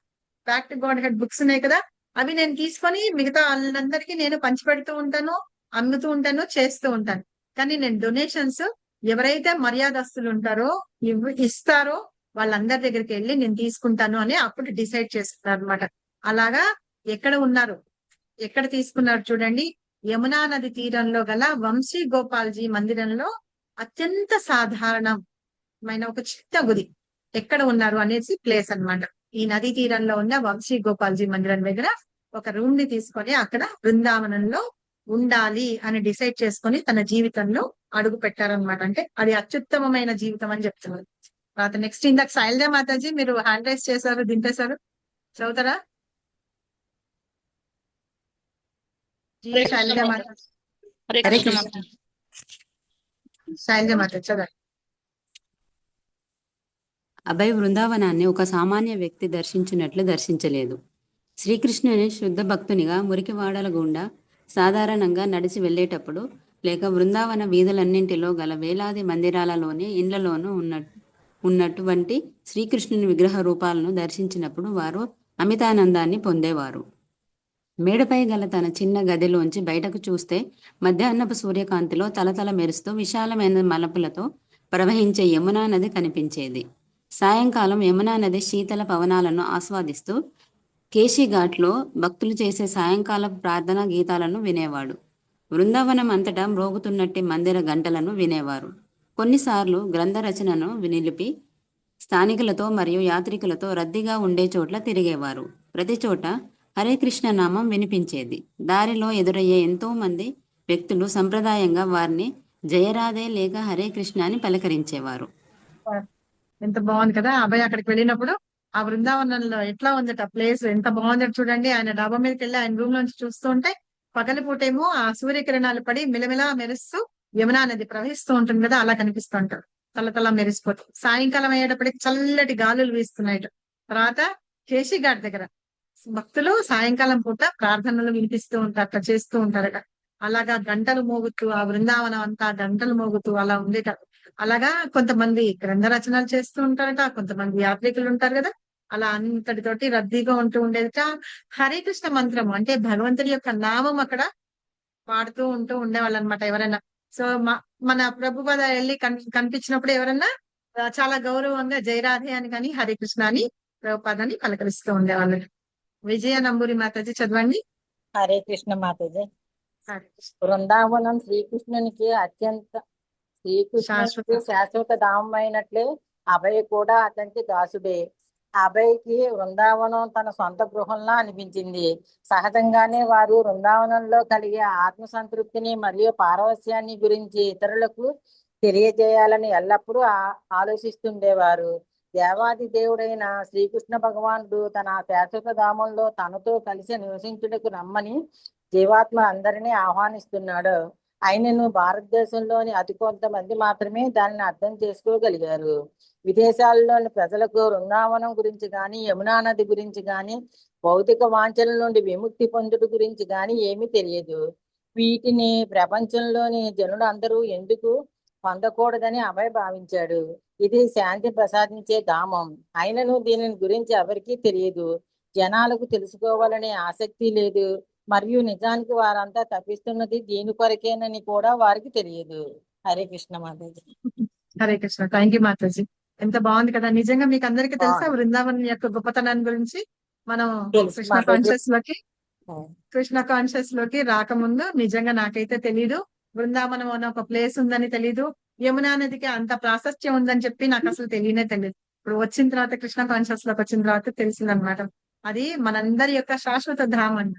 back to God head books ఉన్నాయి కదా, అవి నేను తీసుకొని మిగతా వాళ్ళందరికీ నేను పంచిపెడుతూ ఉంటాను, అమ్ముతూ ఉంటాను, చేస్తూ ఉంటాను. కానీ నేను డొనేషన్స్ ఎవరైతే మర్యాదస్తులు ఉంటారో ఇస్తారో వాళ్ళందరి దగ్గరికి వెళ్ళి నేను తీసుకుంటాను అని అప్పుడు డిసైడ్ చేస్తున్నారు అనమాట. అలాగా ఎక్కడ ఉన్నారు, ఎక్కడ తీసుకున్నారు చూడండి, యమునా నది తీరంలో గల వంశీ గోపాల్జీ మందిరంలో అత్యంత సాధారణమైన ఒక చిన్న గుడి ఎక్కడ ఉన్నారు అనేసి ప్లేస్ అన్నమాట. ఈ నదీ తీరంలో ఉన్న వంశీ గోపాల్జీ మందిరం దగ్గర ఒక రూమ్ ని తీసుకొని అక్కడ బృందావనంలో ఉండాలి అని డిసైడ్ చేసుకొని తన జీవితంలో అడుగు పెట్టారనమాట. అంటే అది అత్యుత్తమమైన జీవితం అని చెప్తున్నారు. తర్వాత నెక్స్ట్ ఇందాక శైలజ మాతాజీ మీరు హ్యాండ్ రైస్ చేశారు, దింపేశారు, చదువుతారా? శైలజ మాతాజీ, హరే కృష్ణ. శైలజ మాతాజీ చదవండి. అభయ్ బృందావనాన్ని ఒక సామాన్య వ్యక్తి దర్శించినట్లు దర్శించలేదు. శ్రీకృష్ణుని శుద్ధ భక్తునిగా మురికి వాడల గుండా సాధారణంగా నడిచి వెళ్ళేటప్పుడు, లేక బృందావన వీధులన్నింటిలో గల వేలాది మందిరాలలోని ఇండ్లలోనూ ఉన్నటువంటి శ్రీకృష్ణుని విగ్రహ రూపాలను దర్శించినప్పుడు వారు అమితానందాన్ని పొందేవారు. మేడపై గల తన చిన్న గదిలోంచి బయటకు చూస్తే మధ్యాహ్నపు సూర్యకాంతిలో తలతల మెరుస్తూ విశాలమైన మలపులతో ప్రవహించే యమునా నది కనిపించేది. సాయంకాలం యమునా నది శీతల పవనాలను ఆస్వాదిస్తూ కేశీఘాట్లో భక్తులు చేసే సాయంకాల ప్రార్థనా గీతాలను వినేవాడు. బృందావనం అంతటా మ్రోగుతున్నట్టి మందిర గంటలను వినేవారు. కొన్నిసార్లు గ్రంథ రచనను నిలిపి స్థానికులతో మరియు యాత్రికులతో రద్దీగా ఉండే చోట్ల తిరిగేవారు. ప్రతి చోట హరే కృష్ణ నామం వినిపించేది. దారిలో ఎదురయ్యే ఎంతో మంది వ్యక్తులు సంప్రదాయంగా వారిని జయరాధే లేక హరే కృష్ణ అని పలకరించేవారు. ఎంత బాగుంది కదా అబ్బాయి. అక్కడికి వెళ్ళినప్పుడు ఆ బృందావనంలో ఎట్లా ఉందట ప్లేస్, ఎంత బాగుందట చూడండి. ఆయన డాబా మీదకి వెళ్ళి ఆయన రూమ్ నుంచి చూస్తూ ఉంటే పగలిపూటేమో ఆ సూర్యకిరణాలు పడి మిలమిలా మెరుస్తూ యమునా నది ప్రవహిస్తూ ఉంటుంది కదా, అలా కనిపిస్తూ ఉంటాడు, తల మెరిసిపోతూ. సాయంకాలం అయ్యేటప్పటికి చల్లటి గాలులు వీస్తున్నాయి. తర్వాత కేశీఘాట్ దగ్గర భక్తులు సాయంకాలం పూట ప్రార్థనలు వినిపిస్తూ ఉంటారు, అట్లా చేస్తూ ఉంటారట. అలాగా గంటలు మోగుతూ ఆ బృందావనం అంతా గంటలు మోగుతూ అలా ఉండేట. అలాగా కొంతమంది గ్రంథ రచనలు చేస్తూ ఉంటారట, కొంతమంది యాత్రికులు ఉంటారు కదా, అలా అంతటితోటి రద్దీగా ఉంటూ ఉండేదట. హరే కృష్ణ మంత్రం అంటే భగవంతుడి యొక్క నామం అక్కడ పాడుతూ ఉండేవాళ్ళు అనమాట ఎవరైనా. సో మన ప్రభుపాద వెళ్ళి కనిపించినప్పుడు ఎవరన్నా చాలా గౌరవంగా జయరాధే అని కానీ హరే కృష్ణ అని ప్రభుపాదని పలకరిస్తూ ఉండేవాళ్ళు. విజయ నంబూరి మాతాజీ చదవండి. హరే కృష్ణ మాతాజీ. హరే కృష్ణ. బృందావనం శ్రీకృష్ణునికి శాశ్వత ధామమైనట్లే అభయ్ కూడా అతనికి దాసుడే. అభయ్కి బృందావనం తన సొంత గృహంలా అనిపించింది. సహజంగానే వారు బృందావనంలో కలిగే ఆత్మ సంతృప్తిని మరియు పారవస్యాన్ని గురించి ఇతరులకు తెలియజేయాలని ఎల్లప్పుడూ ఆలోచిస్తుండేవారు. దేవాది దేవుడైన శ్రీకృష్ణ భగవానుడు తన శాశ్వత ధామంలో తనతో కలిసి నివసించుటకు రమ్మని జీవాత్మ అందరినీ ఆహ్వానిస్తున్నాడు. ఆయనను భారతదేశంలోని అతి కొంతమంది మాత్రమే దానిని అర్థం చేసుకోగలిగారు. విదేశాల్లోని ప్రజలకు బృందావనం గురించి కానీ, యమునా నది గురించి కానీ, భౌతిక వాంఛల నుండి విముక్తి పొందుట గురించి కానీ ఏమీ తెలియదు. వీటిని ప్రపంచంలోని జనులు అందరూ ఎందుకు పొందకూడదని అభయ్ భావించాడు. ఇది శాంతి ప్రసాదించే ధామం. అయినను దీనిని గురించి ఎవరికీ తెలియదు. జనాలకు తెలుసుకోవాలనే ఆసక్తి లేదు. మరియు నిజానికి వారంతా తప్పిస్తున్నది దీని కొరకేనని కూడా వారికి తెలియదు. హరే కృష్ణ మాతాజీ. హరే కృష్ణ. Thank you Mataji. ఎంత బాగుంది కదా. నిజంగా మీకు అందరికీ తెలుసా బృందావనం యొక్క గొప్పతనాన్ని గురించి? మనం కృష్ణ కాన్షియస్ లోకి రాకముందు నిజంగా నాకైతే తెలీదు. బృందావనం అనే ఒక ప్లేస్ ఉందని తెలీదు. యమునా నదికి అంత ప్రాశస్త్యం ఉందని చెప్పి నాకు అసలు తెలియనే తెలియదు. ఇప్పుడు వచ్చిన తర్వాత కృష్ణ కాన్షియస్ లోకి వచ్చిన తర్వాత తెలిసిందనమాట. అది మనందరి యొక్క శాశ్వత ధామం.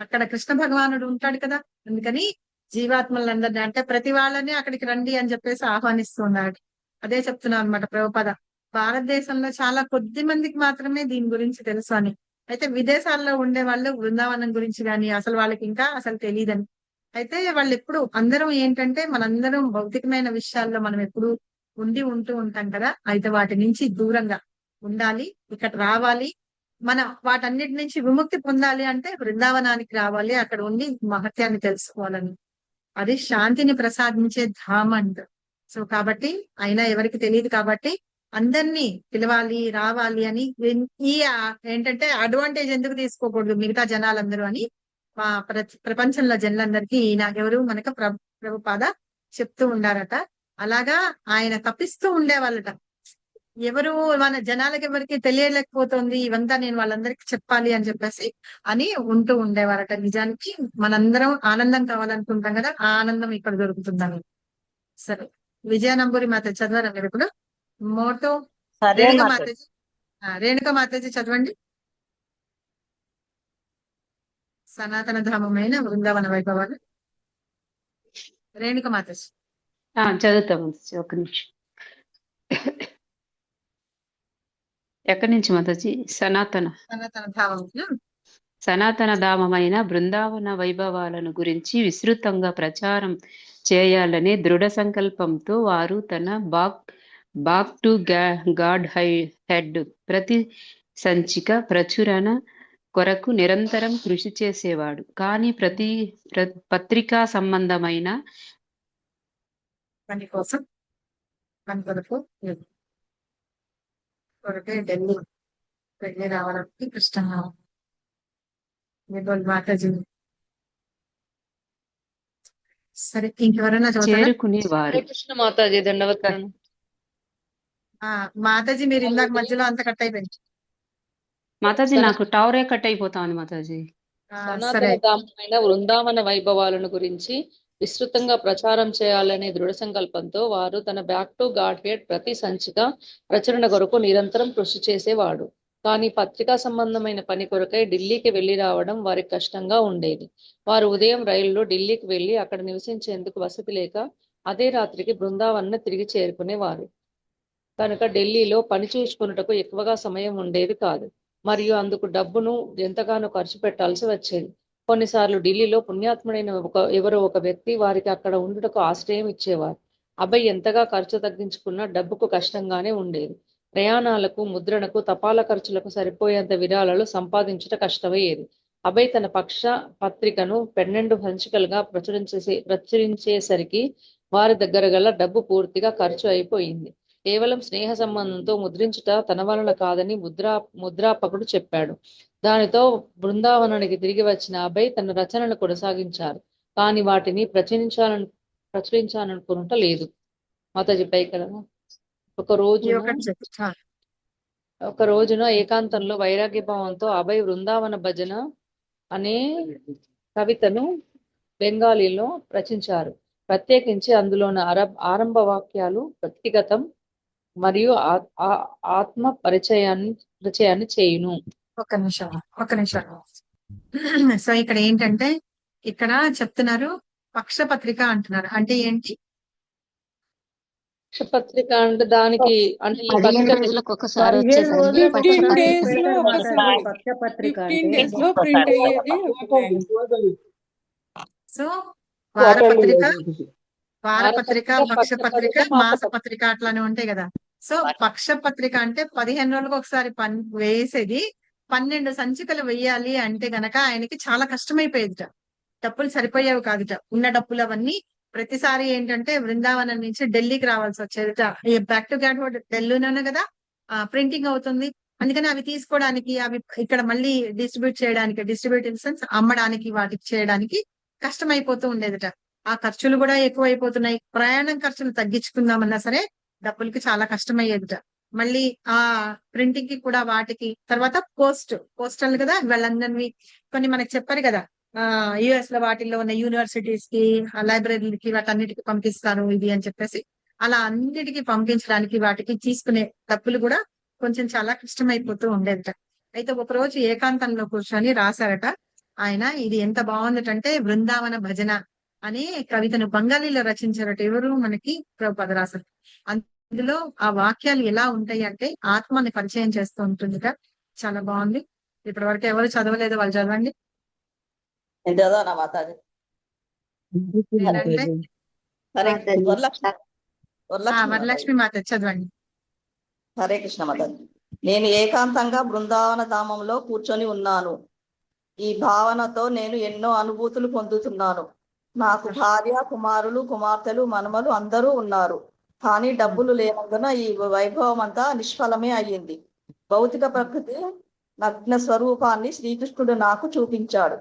అక్కడ కృష్ణ భగవానుడు ఉంటాడు కదా. అందుకని జీవాత్మలందరినీ అంటే ప్రతి వాళ్ళని అక్కడికి రండి అని చెప్పేసి ఆహ్వానిస్తున్నాడు. అదే చెప్తున్నాను అనమాట ప్రభుపాద. భారతదేశంలో చాలా కొద్ది మందికి మాత్రమే దీని గురించి తెలుసు అని. అయితే విదేశాల్లో ఉండే వాళ్ళు బృందావనం గురించి కానీ అసలు వాళ్ళకి ఇంకా అసలు తెలియదని. అయితే వాళ్ళు ఎప్పుడు అందరం ఏంటంటే మనందరం భౌతికమైన విషయాల్లో మనం ఎప్పుడు ఉంటూ ఉంటాం కదా. అయితే వాటి నుంచి దూరంగా ఉండాలి, ఇక్కడ రావాలి. మన వాటన్నిటి నుంచి విముక్తి పొందాలి అంటే బృందావనానికి రావాలి, అక్కడ ఉండి మహత్యాన్ని తెలుసుకోవాలని. అది శాంతిని ప్రసాదించే ధామ్ అంట. సో కాబట్టి అయినా ఎవరికి తెలియదు కాబట్టి అందరినీ పిలవాలి, రావాలి అని. ఈ ఏంటంటే అడ్వాంటేజ్ ఎందుకు తీసుకోకూడదు మిగతా జనాలందరూ అని మా ప్రపంచంలో జనులందరికీ ఈయన ఎవరు మనకు ప్రభుపాద చెప్తూ ఉండారట. అలాగా ఆయన తప్పిస్తూ ఉండేవాళ్ళట. ఎవరు మన జనాలకి ఎవరికి తెలియలేకపోతుంది, ఇవంతా నేను వాళ్ళందరికీ చెప్పాలి అని చెప్పేసి అని ఉంటూ ఉండేవారట. నిజానికి మనందరం ఆనందం కావాలనుకుంటాం కదా, ఆ ఆనందం ఇక్కడ దొరుకుతుందని. సరే, విజయనంబూరి మాత చదవరా మీరు ఇప్పుడు? మోటో రేణుక మాతాజీ చదవండి. సనాతన ధామమైన బృందావన వైభవాలు. రేణుక మాతాజీ చదువుతాం. ఒక నిమిషం. ఎక్కడి నుంచి మాతాజీ? సనాతన ధామమైన బృందావన వైభవాలను గురించి విస్తృతంగా ప్రచారం చేయాలనే దృఢ సంకల్పంతో వారు తన బాక్ టు గాడ్ హెడ్ ప్రతి సంచిక ప్రచురణ కొరకు నిరంతరం కృషి చేసేవాడు. కానీ పత్రికా సంబంధమైన పని కోసం ఢిల్లీ రావడానికి కృష్ణ మాతాజీ. సరే, ఇంకెవరైనా చేరుకునేవారు. కృష్ణ మాతాజీ దండవత్నం. మాతాజీ మీరు ఇందాక మధ్యలో అంత కట్ అయిపోయింది మాతాజీ. నాకు టవరే కట్ అయిపోతా ఉంది మాతాజీ. సనాతన ధామమైన బృందావన వైభవాలను గురించి విస్తృతంగా ప్రచారం చేయాలనే దృఢ సంకల్పంతో వారు తన బ్యాక్ టు గాడ్ హెడ్ ప్రతి సంచిక ప్రచురణ కొరకు నిరంతరం కృషి చేసేవాడు. కానీ పత్రికా సంబంధమైన పని కొరకై ఢిల్లీకి వెళ్లి రావడం వారికి కష్టంగా ఉండేది. వారు ఉదయం రైలులో ఢిల్లీకి వెళ్లి అక్కడ నివసించేందుకు వసతి లేక అదే రాత్రికి బృందావనం తిరిగి చేరుకునేవారు. కనుక ఢిల్లీలో పని చూసుకున్నటకు ఎక్కువగా సమయం ఉండేది కాదు, మరియు అందుకు డబ్బును ఎంతగానో ఖర్చు పెట్టాల్సి వచ్చేది. కొన్నిసార్లు ఢిల్లీలో పుణ్యాత్ముడైన ఎవరో ఒక వ్యక్తి వారికి అక్కడ ఉండుటకు ఆశ్రయం ఇచ్చేవారు. అబ్బాయి ఎంతగా ఖర్చు తగ్గించుకున్నా డబ్బుకు కష్టంగానే ఉండేది. ప్రయాణాలకు, ముద్రణకు, తపాలా ఖర్చులకు సరిపోయేంత విరాళాలు సంపాదించుట కష్టమయ్యేది. అబ్బాయి తన పక్ష పత్రికను 12 సంచికలుగా ప్రచురించేసరికి వారి దగ్గర గల డబ్బు పూర్తిగా ఖర్చు అయిపోయింది. కేవలం స్నేహ సంబంధంతో ముద్రించుట తన వలన కాదని ముద్రాపకుడు చెప్పాడు. దానితో బృందావనానికి తిరిగి వచ్చిన అబ్బాయి తన రచనలు కొనసాగించారు, కానీ వాటిని ప్రచురించాలనుకున్నట లేదు. మాతాజీ పై కదా. ఒక రోజున ఏకాంతంలో వైరాగ్య భావంతో అభయ్ బృందావన భజన అనే కవితను బెంగాలీలో రచించారు. ప్రత్యేకించి అందులోని ఆరంభ వాక్యాలు వ్యక్తిగతం మరియు ఆత్మ పరిచయాన్ని చేయును. ఒక నిమిషం. సో ఇక్కడ ఏంటంటే ఇక్కడ చెప్తున్నారు పక్షపత్రిక అంటున్నారు. అంటే ఏంటి? పక్షపత్రిక అంటే దానికి అంటే ఈ 15 పత్రిక రోజులకు ఒకసారి 15 వచ్చేదండి రోజులకు 15 ఒకసారి days లో పెడతారు ఒకసారి మాతాజీ పక్ష పత్రిక 15 అంటే. days లో ప్రింట్ అయ్యేది మ్యామ్. సో వారపత్రిక వారపత్రిక, పక్ష పత్రిక పక్షపత్రిక, మాస మాసపత్రిక. పత్రిక అట్లానే ఉంటాయి కదా. సో పక్ష పత్రిక అంటే 15 రోజులకు ఒకసారి వేసేది. 12 సంచికలు వెయ్యాలి అంటే గనక ఆయనకి చాలా కష్టమైపోయేదిట. డబ్బులు సరిపోయేవి కాదుట. ఉన్న డబ్బులు అవన్నీ ప్రతిసారి ఏంటంటే బృందావనం నుంచి ఢిల్లీకి రావాల్సి వచ్చేదిట. బ్యాక్ టు బ్యాక్ ఢిల్లీలోనే కదా ప్రింటింగ్ అవుతుంది. అందుకని అవి తీసుకోవడానికి, అవి ఇక్కడ మళ్ళీ డిస్ట్రిబ్యూట్ ఇన్ సెన్స్ అమ్మడానికి, వాటికి చేయడానికి కష్టమైపోతూ ఉండేదిట. ఆ ఖర్చులు కూడా ఎక్కువ అయిపోతున్నాయి. ప్రయాణం ఖర్చులు తగ్గించుకుందామన్నా సరే డబ్బులకి చాలా కష్టమయ్యేదిట. మళ్ళీ ఆ ప్రింటింగ్ కి కూడా వాటికి తర్వాత పోస్టల్ కదా వాళ్ళందరినీ కొన్ని మనకి చెప్పారు కదా. యుఎస్ లో వాటిల్లో ఉన్న యూనివర్సిటీస్ కి, లైబ్రరీలకి, వాటన్నిటికి పంపిస్తారు ఇది అని చెప్పేసి అలా అన్నిటికీ పంపించడానికి వాటికి తీసుకునే డబ్బులు కూడా కొంచెం చాలా కష్టమైపోతూ ఉండేదట. అయితే ఒక రోజు ఏకాంతంలో కూర్చొని రాశారట ఆయన. ఇది ఎంత బాగుందటంటే బృందావన భజన అనే కవితను బెంగాలీలో రచించారట. ఎవరు మనకి ప్రభుపాద రాశారు. అందులో ఆ వాక్యాలు ఎలా ఉంటాయి అంటే ఆత్మని పరిచయం చేస్తూ ఉంటుందిట. చాలా బాగుంది. ఇప్పటి వరకు ఎవరు చదవలేదు, వాళ్ళు చదవండి. ఏంటంటే వరలక్ష్మి మాత చదవండి. హరే కృష్ణ మాతాజీ. నేను ఏకాంతంగా బృందావన ధామంలో కూర్చొని ఉన్నాను. ఈ భావనతో నేను ఎన్నో అనుభూతులు పొందుతున్నాను. నాకు భార్య, కుమారులు, కుమార్తెలు, మనమలు అందరూ ఉన్నారు. కానీ డబ్బులు లేనందున ఈ వైభవం అంతా నిష్ఫలమే అయ్యింది. భౌతిక ప్రకృతి నగ్న స్వరూపాన్ని శ్రీకృష్ణుడు నాకు చూపించాడు.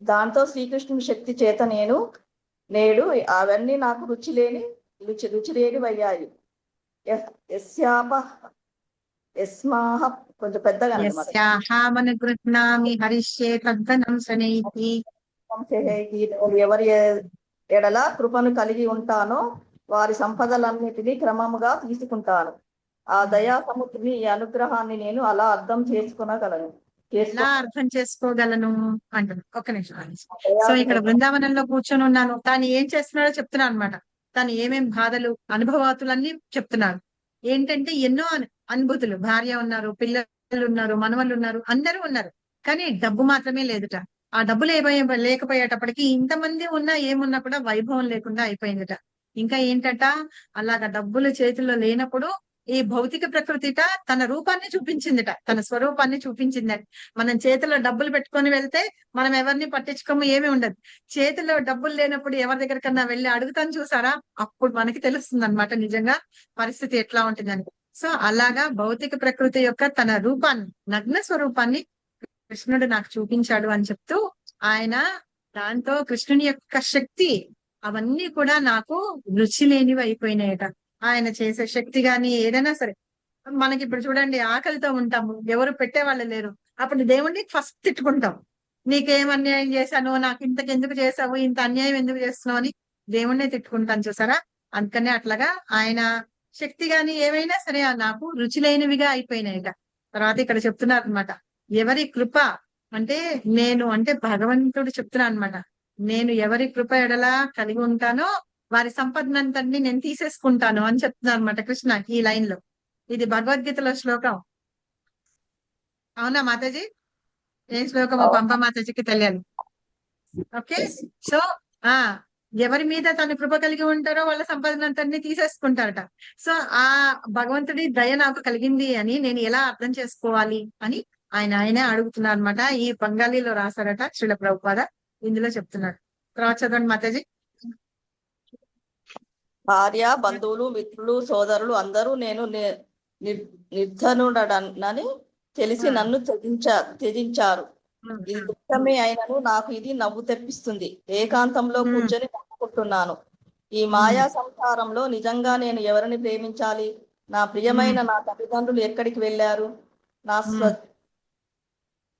దాంతో శ్రీకృష్ణుని శక్తి చేత నేడు అవన్నీ నాకు రుచి లేనివయ్యాయి. కొంచెం పెద్దగా ఎవరి ఎడల కృపను కలిగి ఉంటానో వారి సంపదలన్నిటినీ క్రమముగా తీసుకుంటాను. ఆ దయా సముద్రుని ఈ అనుగ్రహాన్ని నేను అలా అర్థం చేసుకోగలను అంటారు. ఒక్క నిమిషం. సో ఇక్కడ బృందావనంలో కూర్చొని ఉన్నాను, తాను ఏం చేస్తున్నాడో చెప్తున్నాను అనమాట. తను ఏమేం బాధలు, అనుభవాతులన్నీ చెప్తున్నాడు. ఏంటంటే ఎన్నో అనుభూతులు. భార్య ఉన్నారు, పిల్లలు ఉన్నారు, మనవళ్ళు ఉన్నారు, అందరూ ఉన్నారు. కానీ డబ్బు మాత్రమే లేదుట. ఆ డబ్బులు లేకపోయేటప్పటికి ఇంతమంది ఉన్నా ఏమున్నా కూడా వైభవం లేకుండా అయిపోయిందిట. ఇంకా ఏంటట, అలాగా డబ్బులు చేతుల్లో లేనప్పుడు ఈ భౌతిక ప్రకృతిట తన రూపాన్ని చూపించిందిట, తన స్వరూపాన్ని చూపించిందట. మనం చేతిలో డబ్బులు పెట్టుకొని వెళ్తే మనం ఎవరిని పట్టించుకోము, ఏమీ ఉండదు. చేతిలో డబ్బులు లేనప్పుడు ఎవరి దగ్గరకన్నా వెళ్ళి అడుగుతాను చూసారా, అప్పుడు మనకి తెలుస్తుంది అనమాట నిజంగా పరిస్థితి ఎట్లా ఉంటుందని. సో అలాగా భౌతిక ప్రకృతి యొక్క తన రూపాన్ని, నగ్న స్వరూపాన్ని కృష్ణుడు నాకు చూపించాడు అని చెప్తూ ఆయన దాంతో కృష్ణుని యొక్క శక్తి అవన్నీ కూడా నాకు రుచి లేనివి అయిపోయినాయట. ఆయన చేసే శక్తి గాని ఏదైనా సరే. మనకి ఇప్పుడు చూడండి, ఆకలితో ఉంటాము, ఎవరు పెట్టేవాళ్ళు లేరు, అప్పుడు దేవుణ్ణి ఫస్ట్ తిట్టుకుంటాం. నీకేం అన్యాయం చేశాను, నాకు ఇంతకెందుకు చేసావు, ఇంత అన్యాయం ఎందుకు చేస్తున్నావు అని దేవుణ్ణే తిట్టుకుంటాను చూసారా. అందుకనే అట్లాగా ఆయన శక్తి గాని ఏమైనా సరే నాకు రుచి లేనివిగా అయిపోయినాయట. తర్వాత ఇక్కడ చెప్తున్నారు అనమాట, ఎవరి కృప అంటే నేను అంటే భగవంతుడు చెప్తున్నా అనమాట. నేను ఎవరి కృప ఎడలా కలిగి ఉంటానో వారి సంపదనంతని నేను తీసేసుకుంటాను అని చెప్తున్నాను అనమాట కృష్ణ ఈ లైన్ లో. ఇది భగవద్గీతలో శ్లోకం. అవునా మాతాజీ? ఏ శ్లోకమో పంప మాతాజీకి తెలియాలి. ఓకే. సో ఎవరి మీద తను కృప కలిగి ఉంటారో వాళ్ళ సంపదనంతని తీసేసుకుంటారట. సో ఆ భగవంతుడి దయ నాకు కలిగింది అని నేను ఎలా అర్థం చేసుకోవాలి అని ఆయనే అడుగుతున్నారు అనమాట. ఈ బెంగాలీలో రాశారట శ్రీల ప్రభుపాద, ఇందులో చెప్తున్నాడు. తర్వాత చదవండి మాతాజీ. భార్య, బంధువులు, మిత్రులు, సోదరులు అందరూ నేను నిర్ధనుడనని తెలిసి నన్ను త్యజించారు. ఇది దుఃఖమే అయినను నాకు ఇది నవ్వు తెప్పిస్తుంది. ఏకాంతంలో కూర్చొని నవ్వుకుంటున్నాను. ఈ మాయా సంసారంలో నిజంగా నేను ఎవరిని ప్రేమించాలి? నా ప్రియమైన నా తల్లిదండ్రులు ఎక్కడికి వెళ్ళారు?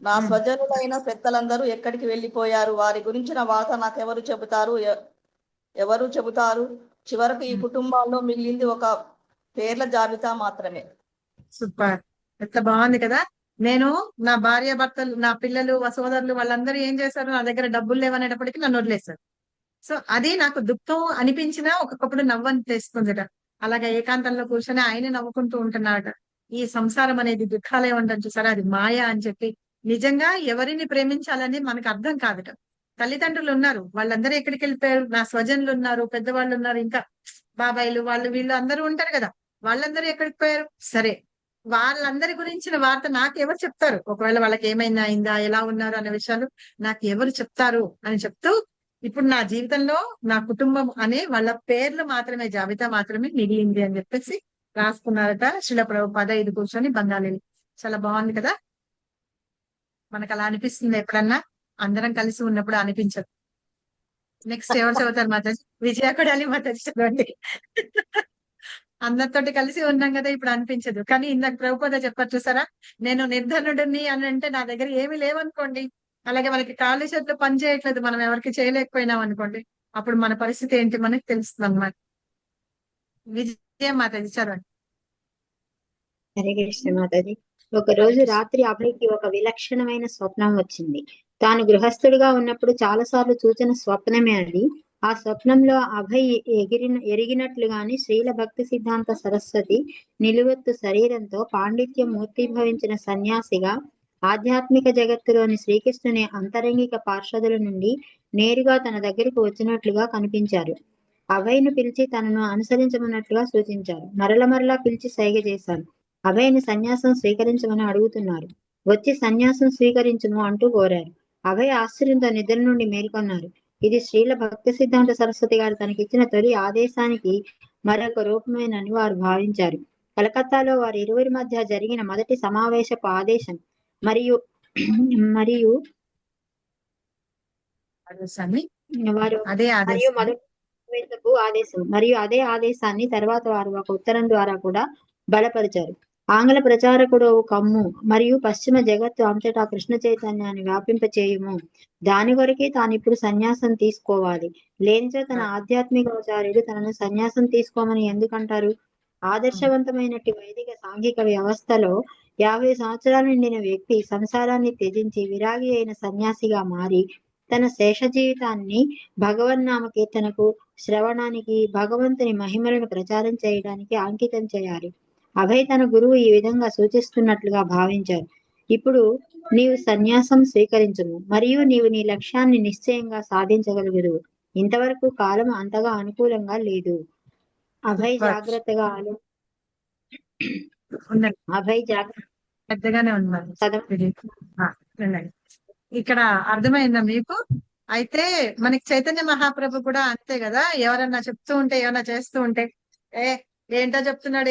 నా స్వజనులైన పెద్దలందరూ ఎక్కడికి వెళ్ళిపోయారు? వారి గురించిన వార్త నాకెవరు చెబుతారు? చివరకు ఈ కుటుంబాల్లో మిగిలింది ఒక పేర్ల జాబితా మాత్రమే. సూపర్, ఎంత బాగుంది కదా. నేను నా భార్య భర్తలు, నా పిల్లలు, సోదరులు వాళ్ళందరూ ఏం చేశారు, నా దగ్గర డబ్బులు లేవనేటప్పటికీ నన్ను వదిలేశారు. సో అది నాకు దుఃఖం అనిపించినా ఒక్కొక్కప్పుడు నవ్వని తెస్తుందట. అలాగే ఏకాంతంలో కూర్చొని ఆయన నవ్వుకుంటూ ఉంటున్నాడు. ఈ సంసారం అనేది దుఃఖాలే ఉండడం చూసారా, అది మాయ అని చెప్పి. నిజంగా ఎవరిని ప్రేమించాలని మనకు అర్థం కాదట. తల్లిదండ్రులు ఉన్నారు, వాళ్ళందరూ ఎక్కడికి వెళ్ళిపోయారు? నా స్వజనులు ఉన్నారు, పెద్దవాళ్ళు ఉన్నారు, ఇంకా బాబాయిలు వాళ్ళు వీళ్ళు అందరూ ఉంటారు కదా, వాళ్ళందరూ ఎక్కడికి పోయారు? సరే, వాళ్ళందరి గురించిన వార్త నాకు ఎవరు చెప్తారు? ఒకవేళ వాళ్ళకి ఏమైనా అయిందా, ఎలా ఉన్నారు అనే విషయాలు నాకు ఎవరు చెప్తారు అని చెప్తూ, ఇప్పుడు నా జీవితంలో నా కుటుంబం అనే వాళ్ళ పేర్లు మాత్రమే, జాబితా మాత్రమే మిగిలింది అని చెప్పేసి రాసుకున్నారట శిల ప్రభుపాద. ఇది కూర్చొని బంగాళీ. చాలా బాగుంది కదా. మనకు అలా అనిపిస్తుంది ఎప్పుడన్నా, అందరం కలిసి ఉన్నప్పుడు అనిపించదు. నెక్స్ట్ ఎవరు చదువుతారు మాతాజీ? విజయ కొడాలి మాతాజీ చదవండి. అందరితోటి కలిసి ఉన్నాం కదా, ఇప్పుడు అనిపించదు. కానీ ఇందాక ప్రభుపాద చెప్పారు చూసారా, నేను నిర్ధనుడిని అని అంటే నా దగ్గర ఏమి లేవనుకోండి, అలాగే మనకి కాళ్ళు చేతులు పని చేయట్లేదు, మనం ఎవరికి చేయలేకపోయినాం అనుకోండి, అప్పుడు మన పరిస్థితి ఏంటి మనకి తెలుస్తుంది అన్నమాట. విజయ మాతాజీ చదవండి. హరే కృష్ణ మాతాజీ. ఒక రోజు రాత్రి అభయ్కి ఒక విలక్షణమైన స్వప్నం వచ్చింది. తాను గృహస్థుడిగా ఉన్నప్పుడు చాలాసార్లు చూచిన స్వప్నమే అది. ఆ స్వప్నంలో అభయ్ ఎరిగినట్లుగాని శ్రీల భక్తి సిద్ధాంత సరస్వతి నిలువెత్తు శరీరంతో పాండిత్యం మూర్తిభవించిన సన్యాసిగా ఆధ్యాత్మిక జగత్తులోని శ్రీకృష్ణుని అంతరంగిక పార్షదుల నుండి నేరుగా తన దగ్గరకు వచ్చినట్లుగా కనిపించారు. అభయ్ను పిలిచి తనను అనుసరించమన్నట్లుగా సూచించారు. మరలా పిలిచి సైగ చేశారు. అభయ్ని సన్యాసం స్వీకరించమని అడుగుతున్నారు. వచ్చి సన్యాసం స్వీకరించుము అంటూ కోరారు. అభయ్ ఆశ్చర్యంతో నిద్ర నుండి మేల్కొన్నారు. ఇది శ్రీల భక్తి సిద్ధాంత సరస్వతి గారు తనకిచ్చిన తొలి ఆదేశానికి మరొక రూపమేనని వారు భావించారు. కలకత్తాలో వారి ఇరువురి మధ్య జరిగిన మొదటి సమావేశపు ఆదేశం మరియు అదే ఆదేశాన్ని తర్వాత వారు ఒక ఉత్తరం ద్వారా కూడా బలపరిచారు. ఆంగ్ల ప్రచారకుడు కమ్ము మరియు పశ్చిమ జగత్తు అంతటా కృష్ణ చైతన్యాన్ని వ్యాపింపచేయుము. దాని కొరకే తానిప్పుడు సన్యాసం తీసుకోవాలి. లేనిచో తన ఆధ్యాత్మికాచార్యుడు తనను సన్యాసం తీసుకోమని ఎందుకంటారు? ఆదర్శవంతమైనట్టి వైదిక సాంఘిక వ్యవస్థలో 50 సంవత్సరాలు నిండిన వ్యక్తి సంసారాన్ని త్యజించి విరాగి అయిన సన్యాసిగా మారి తన శేష జీవితాన్ని భగవన్నామ కీర్తనకు, శ్రవణానికి, భగవంతుని మహిమలను ప్రచారం చేయడానికి అంకితం చేయాలి. అభయ్ తన గురువు ఈ విధంగా సూచిస్తున్నట్లుగా భావించారు. ఇప్పుడు నీవు సన్యాసం స్వీకరించుము మరియు నీవు నీ లక్ష్యాన్ని నిశ్చయంగా సాధించగలుగుదువు. ఇంతవరకు కాలం అంతగా అనుకూలంగా లేదు. అభయ్ జాగ్రత్తగా పెద్దగానే ఉన్నారు. ఇక్కడ అర్థమైందా మీకు? అయితే మనకి చైతన్య మహాప్రభు కూడా అంతే కదా, ఎవరన్నా చెప్తూ ఉంటే, ఏమన్నా చేస్తూ ఉంటే ఏంటో చెప్తున్నాడు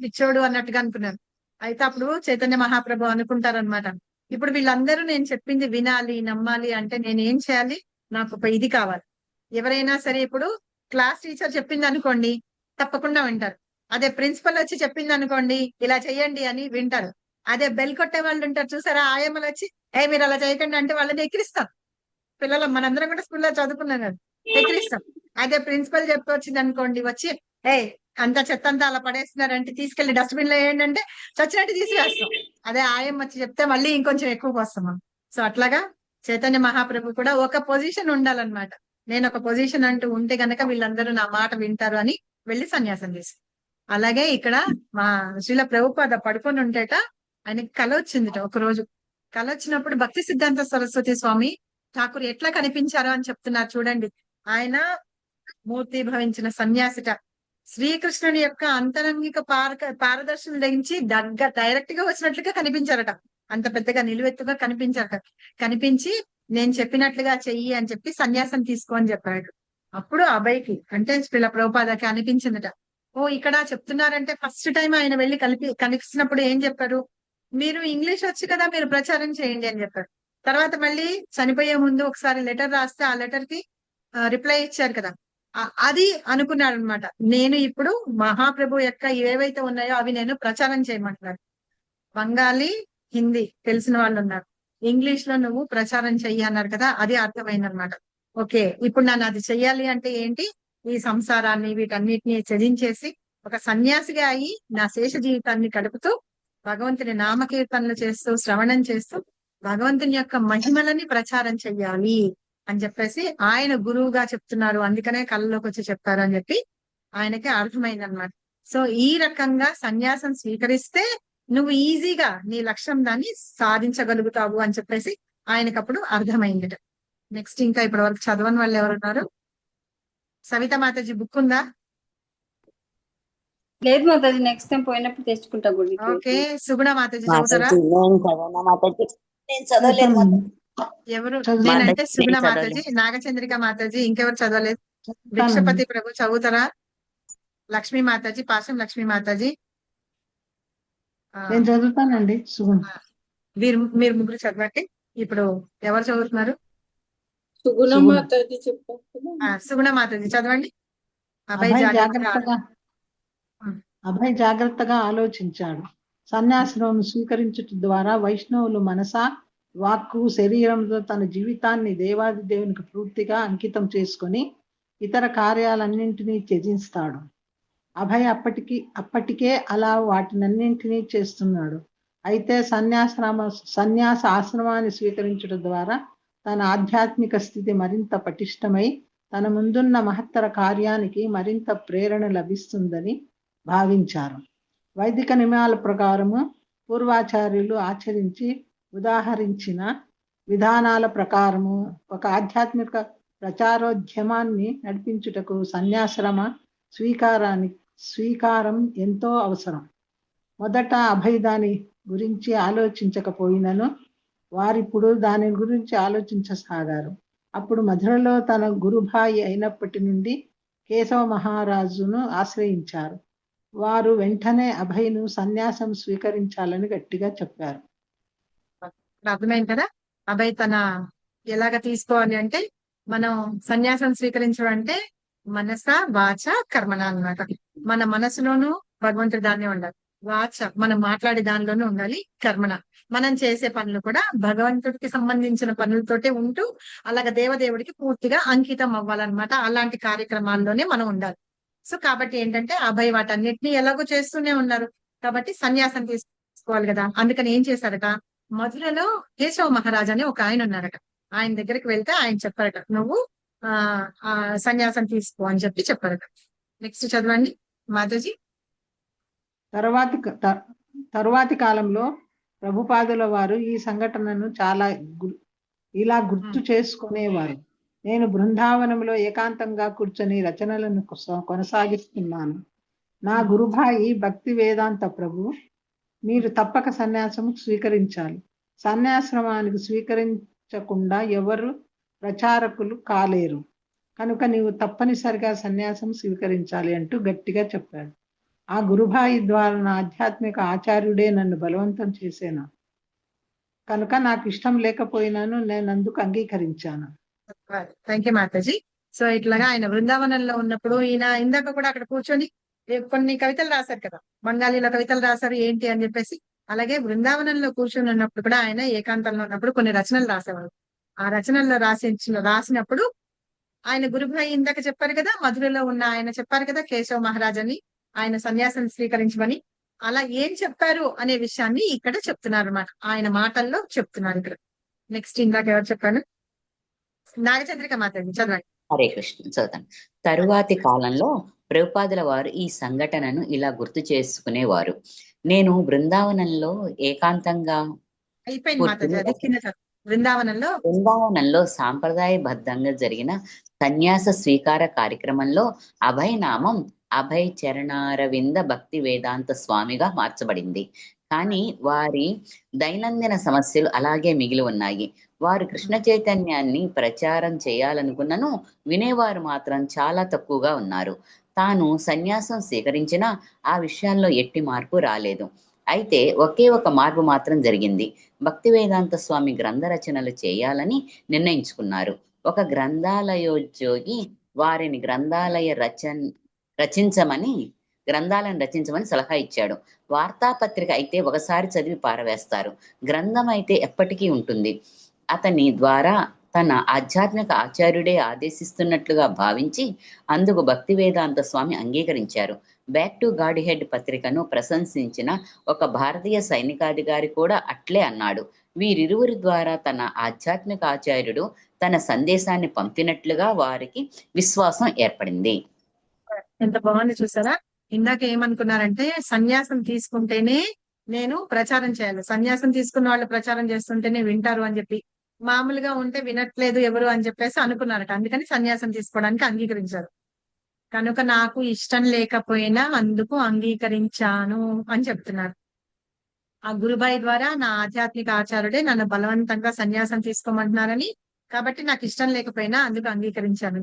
పిచ్చోడు అన్నట్టుగా అనుకున్నారు. అయితే అప్పుడు చైతన్య మహాప్రభు అనుకుంటారనమాట, ఇప్పుడు వీళ్ళందరూ నేను చెప్పింది వినాలి, నమ్మాలి అంటే నేను ఏం చేయాలి? నాకు ఒక ఇది కావాలి. ఎవరైనా సరే ఇప్పుడు క్లాస్ టీచర్ చెప్పింది అనుకోండి, తప్పకుండా వింటారు. అదే ప్రిన్సిపల్ వచ్చి చెప్పింది అనుకోండి, ఇలా చెయ్యండి అని వింటారు. అదే బెల్ కొట్టే వాళ్ళు ఉంటారు చూసారా, ఆయమ్మలు వచ్చి మీరు అలా చేయకండి అంటే వాళ్ళని ఎక్కిరిస్తాం. పిల్లలు మనందరం కూడా స్కూల్లో చదువుకున్నాం కదా, ఎక్కిరిస్తాం. అదే ప్రిన్సిపల్ వచ్చింది అనుకోండి, వచ్చి అంత చెత్త అంతా అలా పడేస్తున్నారంటే తీసుకెళ్లి డస్ట్బిన్ లో వేయండి అంటే చచ్చినట్టు తీసివేస్తాం. అదే ఆయమ్మ వచ్చి చెప్తే మళ్ళీ ఇంకొంచెం ఎక్కువ వస్తాం మనం. సో అట్లాగా చైతన్య మహాప్రభు కూడా ఒక పొజిషన్ ఉండాలన్నమాట. నేను ఒక పొజిషన్ అంటూ ఉంటే గనక వీళ్ళందరూ నా మాట వింటారు అని వెళ్ళి సన్యాసం చేసి. అలాగే ఇక్కడ మా శ్రీల ప్రభుపాద పడుకొని ఉంటేట ఆయనకి కల వచ్చిందిట. ఒక రోజు కల వచ్చినప్పుడు భక్తి సిద్ధాంత సరస్వతి స్వామి ఠాకూర్ ఎట్లా కనిపించారో అని చెప్తున్నారు చూడండి. ఆయన మూర్తి భవించిన సన్యాసిట, శ్రీకృష్ణుని యొక్క అంతరంగిక పారదర్శనం దించి డైరెక్ట్ గా వచ్చినట్లుగా కనిపించారట. అంత పెద్దగా నిలువెత్తుగా కనిపించారట. కనిపించి నేను చెప్పినట్లుగా చెయ్యి అని చెప్పి సన్యాసం తీసుకో అని చెప్పాడు. అప్పుడు అభయ్కి అంటే శ్రీల ప్రభుపాదకి అనిపించిందట, ఇక్కడ చెప్తున్నారంటే ఫస్ట్ టైం ఆయన వెళ్ళి కనిపించినప్పుడు ఏం చెప్పారు? మీరు ఇంగ్లీష్ వచ్చి కదా, మీరు ప్రచారం చేయండి అని చెప్పారు. తర్వాత మళ్ళీ చనిపోయే ముందు ఒకసారి లెటర్ రాస్తే ఆ లెటర్ కి రిప్లై ఇచ్చారు కదా, అది అనుకున్నాడు అనమాట. నేను ఇప్పుడు మహాప్రభు యొక్క ఏవైతే ఉన్నాయో అవి నేను ప్రచారం చేయమంటున్నాను. బంగాలీ, హిందీ తెలిసిన వాళ్ళు ఉన్నారు, ఇంగ్లీష్ లో నువ్వు ప్రచారం చెయ్యి అన్నారు కదా, అది అర్థమైందనమాట. ఓకే, ఇప్పుడు నన్ను అది చెయ్యాలి అంటే ఏంటి? ఈ సంసారాన్ని వీటన్నిటిని త్యజించేసి ఒక సన్యాసిగా అయ్యి నా శేష జీవితాన్ని గడుపుతూ భగవంతుని నామకీర్తనలు చేస్తూ శ్రవణం చేస్తూ భగవంతుని యొక్క మహిమలని ప్రచారం చెయ్యాలి అని చెప్పేసి ఆయన గురువుగా చెప్తున్నారు. అందుకనే కళ్ళలోకి వచ్చి చెప్తారు అని చెప్పి ఆయనకి అర్థమైందనమాట. సో ఈ రకంగా సన్యాసం స్వీకరిస్తే నువ్వు ఈజీగా నీ లక్ష్యం దాన్ని సాధించగలుగుతావు అని చెప్పేసి ఆయనకు అప్పుడు అర్థమైంది. నెక్స్ట్ ఇంకా ఇప్పటి వరకు చదవని వాళ్ళు ఎవరున్నారు? సవిత మాతాజీ బుక్ ఉందా? లేదు మాతాజీ, నెక్స్ట్ టైం పోయినప్పుడు తెచ్చుకుంటా గుడికి. ఓకే, సుగుణ మాతాజీ చదువుతారా? ఎవరు? నేనంటే సుగుణ మాతాజీ, నాగచంద్రిక మాతాజీ, ఇంకెవరు చదవలేదు? భిక్షపతి ప్రభు చదువుతారా? లక్ష్మీ మాతాజీ, పాశం లక్ష్మీ మాతాజీ. నేను చదువుతానండి. మీరు ముగ్గురు చదవండి. ఇప్పుడు ఎవరు చదువుతున్నారు? సుగుణ మాతాజీ చెప్పారు. సుగుణ మాతాజీ చదవండి. అభయ్ జాగ్రత్తగా ఆలోచించాడు. సన్యాసం స్వీకరించడం ద్వారా వైష్ణవులు మనస, వాక్కు, శరీరంతో తన జీవితాన్ని దేవాది దేవునికి పూర్తిగా అంకితం చేసుకొని ఇతర కార్యాలన్నింటినీ త్యజిస్తాడు. అభయ్ అప్పటికే అలా వాటినన్నింటినీ చేస్తున్నాడు. అయితే సన్యాస ఆశ్రమాన్ని స్వీకరించడం ద్వారా తన ఆధ్యాత్మిక స్థితి మరింత పటిష్టమై తన ముందున్న మహత్తర కార్యానికి మరింత ప్రేరణ లభిస్తుందని భావించారు. వైదిక నియమాల ప్రకారము పూర్వాచార్యులు ఆచరించి ఉదాహరించిన విధానాల ప్రకారము ఒక ఆధ్యాత్మిక ప్రచారోద్యమాన్ని నడిపించుటకు సన్యాశ్రమ స్వీకారం ఎంతో అవసరం. మొదట అభయ్ దాని గురించి ఆలోచించకపోయినను వారిప్పుడు దాని గురించి ఆలోచించసాగారు. అప్పుడు మధురలో తన గురుభాయి అయినప్పటి నుండి కేశవ మహారాజును ఆశ్రయించారు. వారు వెంటనే అభయ్ను సన్యాసం స్వీకరించాలని గట్టిగా చెప్పారు. అర్థమైంది కదా? అభయ్ తన ఎలాగ తీసుకోవాలి అంటే, మనం సన్యాసం స్వీకరించడం అంటే మనస, వాచ, కర్మణ అన్నమాట. మన మనసులోనూ భగవంతుడి దాన్నే ఉండాలి, వాచ మనం మాట్లాడే దానిలోనూ ఉండాలి, కర్మణ మనం చేసే పనులు కూడా భగవంతుడికి సంబంధించిన పనులతోటే ఉంటూ అలాగ దేవదేవుడికి పూర్తిగా అంకితం అవ్వాలన్నమాట. అలాంటి కార్యక్రమాల్లోనే మనం ఉండాలి. సో కాబట్టి ఏంటంటే అభయ్ వాటన్నిటిని ఎలాగో చేస్తూనే ఉన్నారు కాబట్టి సన్యాసం తీసుకోవాలి కదా. అందుకని ఏం చేశారట, మధురలో కేశవ మహారాజ్ అని ఒక ఆయన ఉన్నారట. ఆయన దగ్గరికి వెళ్తే ఆయన చెప్పారట, నువ్వు సన్యాసం తీసుకో అని చెప్పారట. నెక్స్ట్ చదవండి మాతాజీ. తరువాతి కాలంలో ప్రభుపాదుల వారు ఈ సంఘటనను ఇలా గుర్తు చేసుకునేవారు. నేను బృందావనంలో ఏకాంతంగా కూర్చొని రచనలను కొనసాగిస్తున్నాను. నా గురుభాయి భక్తి వేదాంత ప్రభు, మీరు తప్పక సన్యాసం స్వీకరించాలి. సన్యాశ్రమానికి స్వీకరించకుండా ఎవరు ప్రచారకులు కాలేరు. కనుక నీవు తప్పనిసరిగా సన్యాసం స్వీకరించాలి అంటూ గట్టిగా చెప్పాడు. ఆ గురుభాయి ద్వారా నా ఆధ్యాత్మిక ఆచార్యుడే నన్ను బలవంతం చేసేనా, కనుక నాకు ఇష్టం లేకపోయినాను నేను అందుకు అంగీకరించాను. Thank you Mataji. సో ఇట్లాగా ఆయన బృందావనంలో ఉన్నప్పుడు ఈయన ఇందాక కూడా అక్కడ కూర్చొని కొన్ని కవితలు రాశారు కదా, బెంగాలీలో కవితలు రాశారు ఏంటి అని చెప్పేసి. అలాగే బృందావనంలో కూర్చొని ఉన్నప్పుడు కూడా ఆయన ఏకాంతంలో ఉన్నప్పుడు కొన్ని రచనలు రాసేవారు. ఆ రచనల్లో రాసినప్పుడు ఆయన గురుభాయి ఇందాక చెప్పారు కదా, మధురలో ఉన్న ఆయన చెప్పారు కదా కేశవ మహారాజ్ అని, ఆయన సన్యాసం స్వీకరించమని. అలా ఏం చెప్పారు అనే విషయాన్ని ఇక్కడ చెప్తున్నారు అన్నమాట, ఆయన మాటల్లో చెప్తున్నారు ఇక్కడ. నెక్స్ట్ ఇందాక ఎవరు చెప్పాను? నాగచంద్రిక మాతాజీ చదవండి. హరే కృష్ణ చదువుతాను. తరువాతి కాలంలో ప్రభుపాదుల వారు ఈ సంఘటనను ఇలా గుర్తు చేసుకునేవారు. నేను బృందావనంలో ఏకాంతంగా అయిపోయింది మాతాజీ, అది కింద బృందావనంలో సాంప్రదాయబద్ధంగా జరిగిన సన్యాస స్వీకార కార్యక్రమంలో అభయ్ నామం అభయ్ చరణారవింద భక్తి వేదాంత స్వామిగా మార్చబడింది. కానీ వారి దైనందిన సమస్యలు అలాగే మిగిలి ఉన్నాయి. వారు కృష్ణ చైతన్యాన్ని ప్రచారం చేయాలనుకున్నను వినేవారు మాత్రం చాలా తక్కువగా ఉన్నారు. తాను సన్యాసం స్వీకరించినా ఆ విషయాల్లో ఎట్టి మార్పు రాలేదు. అయితే ఒకే ఒక మార్పు మాత్రం జరిగింది. భక్తి వేదాంత స్వామి గ్రంథ రచనలు చేయాలని నిర్ణయించుకున్నారు. ఒక గ్రంథాలయోద్యోగి వారిని గ్రంథాలను రచించమని సలహా ఇచ్చాడు. వార్తాపత్రిక అయితే ఒకసారి చదివి పారవేస్తారు, గ్రంథం అయితే ఎప్పటికీ ఉంటుంది. అతని ద్వారా తన ఆధ్యాత్మిక ఆచార్యుడే ఆదేశిస్తున్నట్లుగా భావించి అందుకు భక్తి వేదాంత స్వామి అంగీకరించారు. బ్యాక్ టు గాడ్ హెడ్ పత్రికను ప్రశంసించిన ఒక భారతీయ సైనికాధికారి కూడా అట్లే అన్నాడు. వీరిరువురి ద్వారా తన ఆధ్యాత్మిక ఆచార్యుడు తన సందేశాన్ని పంపినట్లుగా వారికి విశ్వాసం ఏర్పడింది. ఎంత బాగుంది చూసారా. ఇందాక ఏమనుకున్నారంటే సన్యాసం తీసుకుంటేనే నేను ప్రచారం చేయాలి, సన్యాసం తీసుకున్న వాళ్ళు ప్రచారం చేస్తుంటేనే వింటారు అని చెప్పి, మామూలుగా ఉంటే వినట్లేదు ఎవరు అని చెప్పేసి అనుకున్నారట. అందుకని సన్యాసం తీసుకోవడానికి అంగీకరించారు. కనుక నాకు ఇష్టం లేకపోయినా అందుకు అంగీకరించాను అని చెప్తున్నారు. ఆ గురుబాయి ద్వారా నా ఆధ్యాత్మిక ఆచార్యుడే నన్ను బలవంతంగా సన్యాసం తీసుకోమంటున్నారని, కాబట్టి నాకు ఇష్టం లేకపోయినా అందుకు అంగీకరించాను.